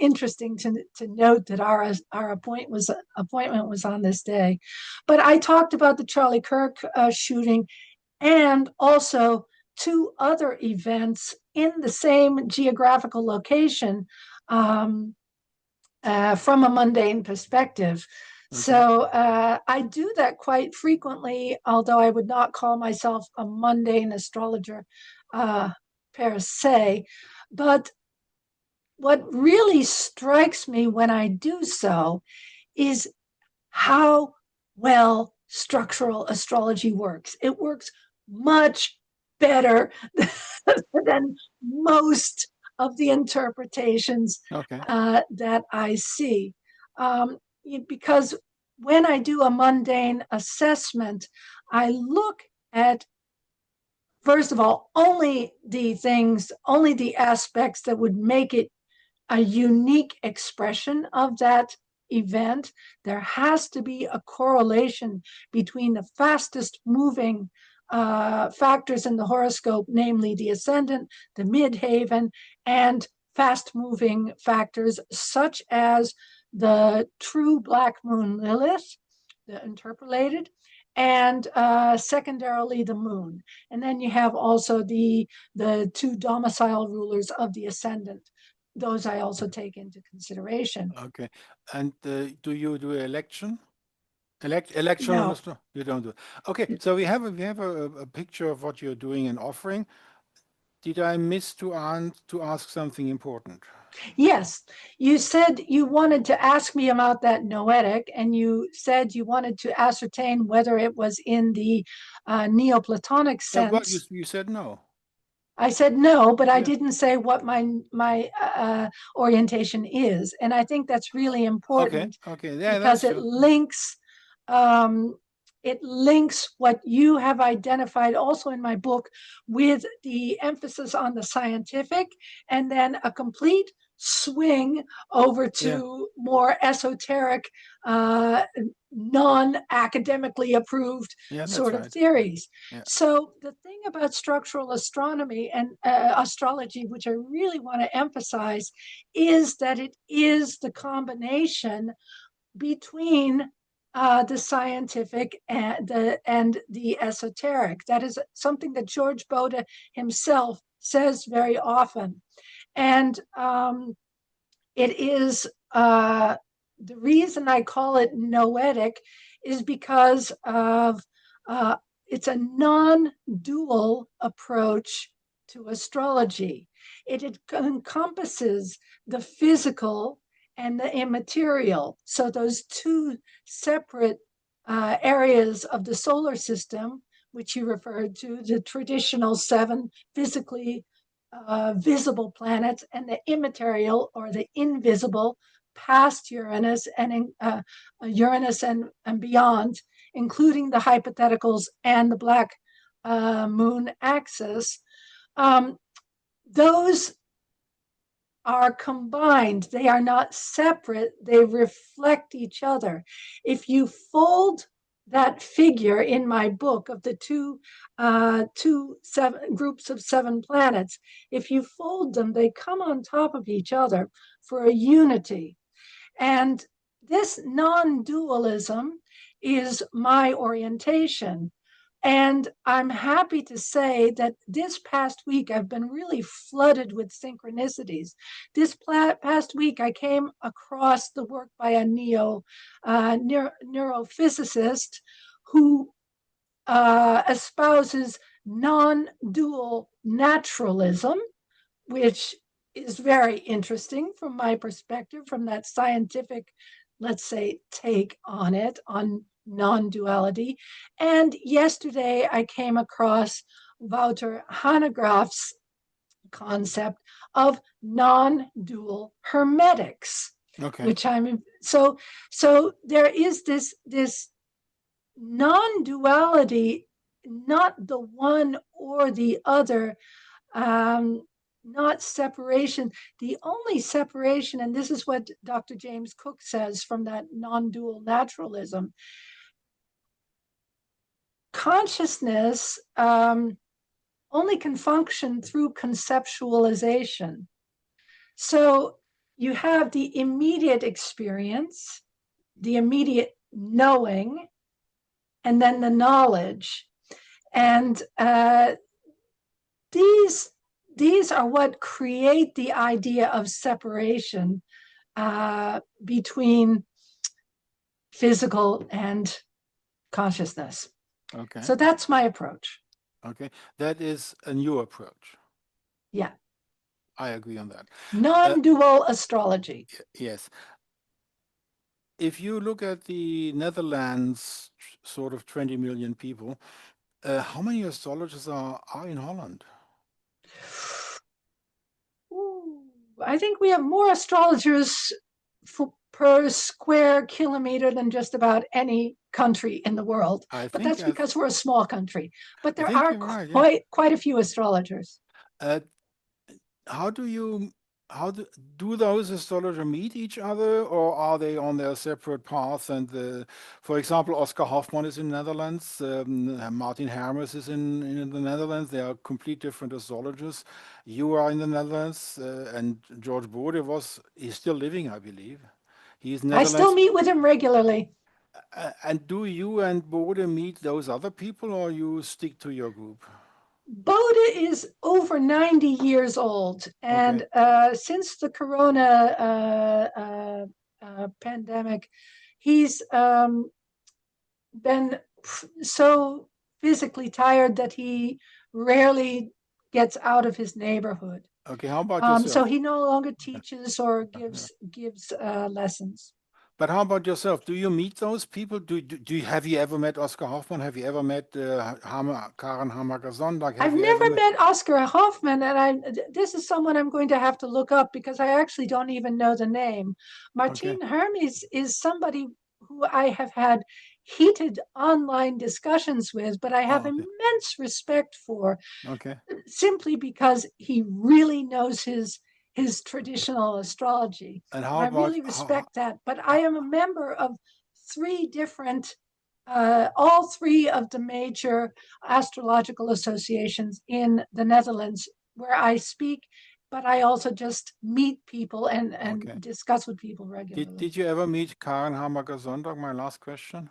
interesting to note that our appointment was on this day. But I talked about the Charlie Kirk shooting and also two other events in the same geographical location. From a mundane perspective. Okay. So I do that quite frequently, although I would not call myself a mundane astrologer per se. But what really strikes me when I do so is how well structural astrology works. It works much better than most of the interpretations Okay. that I see. Because when I do a mundane assessment, I look at, first of all, only the aspects that would make it a unique expression of that event. There has to be a correlation between the fastest moving factors in the horoscope, namely the ascendant, the midhaven, and fast moving factors such as the true black moon Lilith, the interpolated, and secondarily the moon. And then you have also the two domicile rulers of the ascendant. Those I also take into consideration. Okay. And do you do election? Election on the No. store? You don't do it. Okay, so we have a picture of what you're doing and offering. Did I miss to ask something important? Yes, you said you wanted to ask me about that noetic, and you said you wanted to ascertain whether it was in the Neoplatonic Well, you sense. you said no. I said no, but I Yeah. didn't say what my orientation is, and I think that's really Okay. important Okay. Yeah, because that's true. um, it links what you have identified also in my book with the emphasis on the scientific, and then a complete swing over Yeah. to more esoteric, non-academically approved Yeah, that's sort of right. Yeah. theories. Yeah. So the thing about structural astronomy and astrology, which I really want to emphasize, is that it is the combination between the scientific and the esoteric. That is something that George Bode himself says very often. And it is the reason I call it noetic is because of it's a non-dual approach to astrology. It encompasses the physical and the immaterial. So those two separate areas of the solar system, which you referred to, the traditional seven physically visible planets, and the immaterial or the invisible past Uranus and beyond, including the hypotheticals and the black moon axis. Um, those are combined. They are not separate. They reflect each other. If you fold that figure in my book of the two seven groups of seven planets, if you fold them, they come on top of each other for a unity. And this non-dualism is my orientation. And I'm happy to say that this past week, I've been really flooded with synchronicities. This past week, I came across the work by a neurophysicist who espouses non dual naturalism, which is very interesting from my perspective, from that scientific, let's say, take on it, on non-duality. And yesterday I came across Wouter Hanegraaff's concept of non-dual hermetics, Okay. which so there is this non-duality, not the one or the other, um, not separation. The only separation, and this is what Dr. James Cook says from that non dual naturalism, consciousness only can function through conceptualization. So you have the immediate experience, the immediate knowing, and then the knowledge. And these these are what create the idea of separation between physical and consciousness. Okay. So that's my approach. Okay. That is a new approach. Yeah. I agree on that. Non-dual astrology. Yes. If you look at the Netherlands, sort of 20 million people, how many astrologers are in Holland? Ooh, I think we have more astrologers per square kilometer than just about any country in the world. I But think that's I, because we're a small country. But I there think are you're right. Yeah. quite a few astrologers. Uh, how do you how do those astrologers meet each other, or are they on their separate paths? And for example, Oscar Hoffman is in Netherlands, Martin Hermes is in the Netherlands. They are complete different astrologers. You are in the Netherlands, and George Bode he's still living, I believe. He's I still Netherlands. meet with him regularly. And do you and Bode meet those other people, or you stick to your group? Bode is over 90 years old. Okay. And since the corona pandemic, he's been so physically tired that he rarely gets out of his neighborhood. Okay. How about So yourself? he no longer teaches or Yeah. gives lessons. But how about yourself? Do you meet those people? Have you ever met Oscar Hoffman? Have you ever met Karen Hammergerson? Like, have I've you ever never met? met Oscar Hoffman, and this is someone I'm going to have to look up because I actually don't even know the name. Okay. Martine Hermes is somebody who I have had heated online discussions with, but I have Oh, okay. immense respect for Okay. simply because he really knows his his traditional astrology. And And I really respect that. But I am a member of three different, all three of the major astrological associations in the Netherlands where I speak, but I also just meet people and discuss with people regularly. Did you ever meet Karen Hamaker-Sonntag? My last question.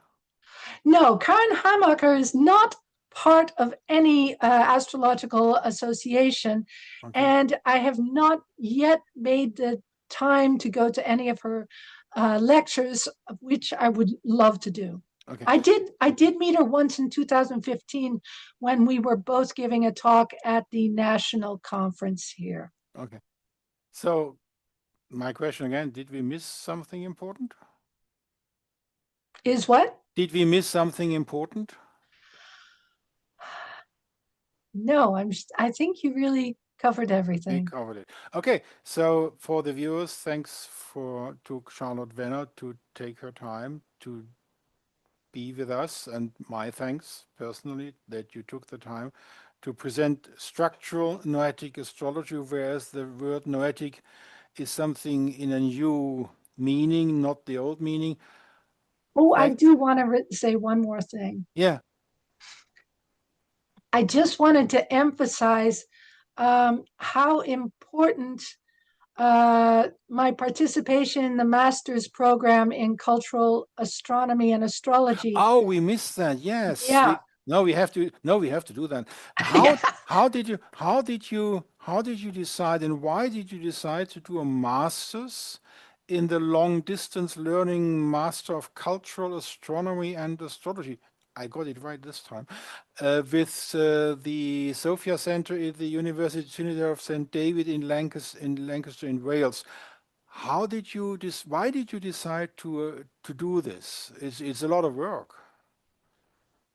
No, Karen Hamaker is not part of any astrological association, and I have not yet made the time to go to any of her lectures, which I would love to do. Okay. I did meet her once in 2015 when we were both giving a talk at the national conference here. Okay. So my question again, did we miss something important? Is what? Did we miss something important? No, I think you really covered everything. We covered it. Okay, so for the viewers, thanks to Charlotte Wenner to take her time to be with us, and my thanks personally that you took the time to present structural noetic astrology, whereas the word noetic is something in a new meaning, not the old meaning. Oh, I do want to say one more thing. Yeah. I just wanted to emphasize how important my participation in the master's program in cultural astronomy and astrology. Oh, we missed that. Yes. Yeah. We have to do that. How did you decide, and why did you decide to do a master's in the long distance learning Master of Cultural Astronomy and Astrology? I got it right this time. With the Sophia Center at the University of St. David in Lancaster in Wales. Why did you decide to do this? It's a lot of work.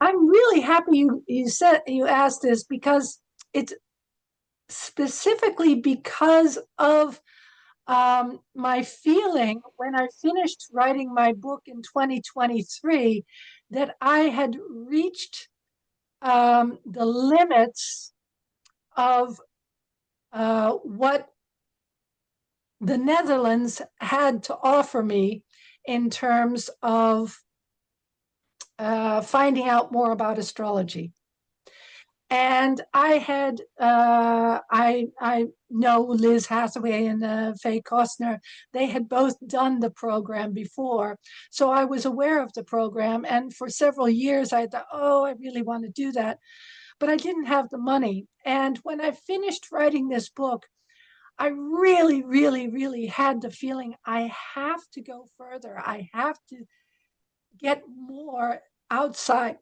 I'm really happy you asked this, because it's specifically because of my feeling when I finished writing my book in 2023 that I had reached the limits of what the Netherlands had to offer me in terms of finding out more about astrology. And I had, I know Liz Hathaway and Faye Costner, they had both done the program before. So I was aware of the program. And for several years, I thought, oh, I really want to do that. But I didn't have the money. And when I finished writing this book, I really, really, really had the feeling I have to go further. I have to get more outside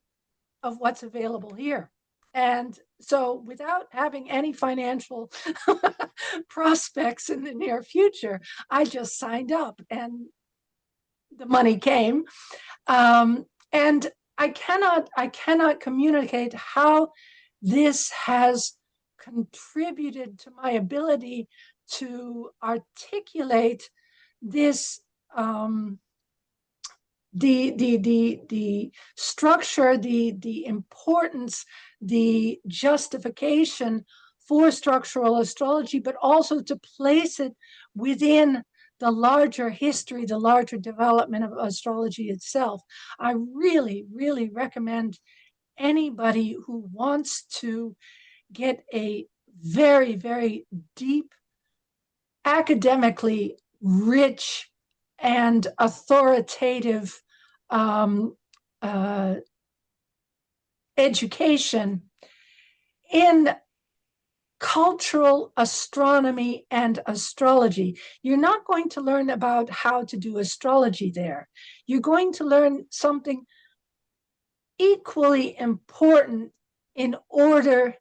of what's available here. And so without having any financial prospects in the near future, I just signed up and the money came. And I cannot communicate how this has contributed to my ability to articulate this the structure, the importance, the justification for structural astrology, but also to place it within the larger history, the larger development of astrology itself. I really, really recommend anybody who wants to get a very, very deep, academically rich and authoritative education in cultural astronomy and astrology. You're not going to learn about how to do astrology there. You're going to learn something equally important in order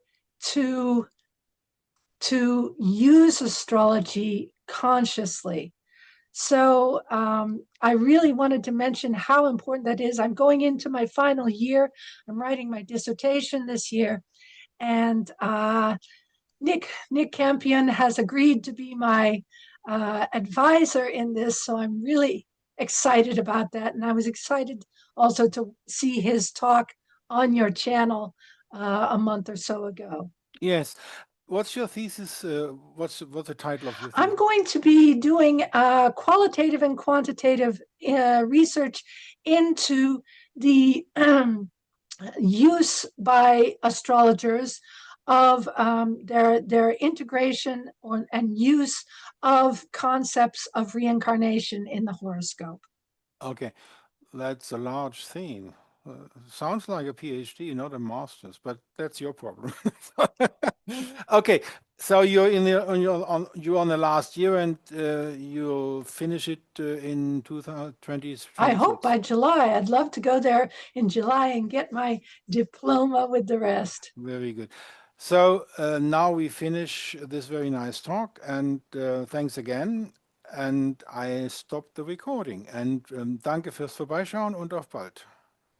to use astrology consciously. So I really wanted to mention how important that is. I'm going into my final year. I'm writing my dissertation this year. And Nick Campion has agreed to be my advisor in this. So I'm really excited about that. And I was excited also to see his talk on your channel a month or so ago. Yes. what's your thesis? What's the title of your I'm thesis? going to be doing qualitative and quantitative research into the use by astrologers of their integration and use of concepts of reincarnation in the horoscope. Okay, that's a large theme. Sounds like a PhD, not a master's, but that's your problem. Okay, so you're in the you're on the last year, and you'll finish it in 2026. I hope by July. I'd love to go there in July and get my diploma with the rest. Very good. So now we finish this very nice talk, and thanks again. And I stop the recording. Und danke fürs Vorbeischauen und auf bald.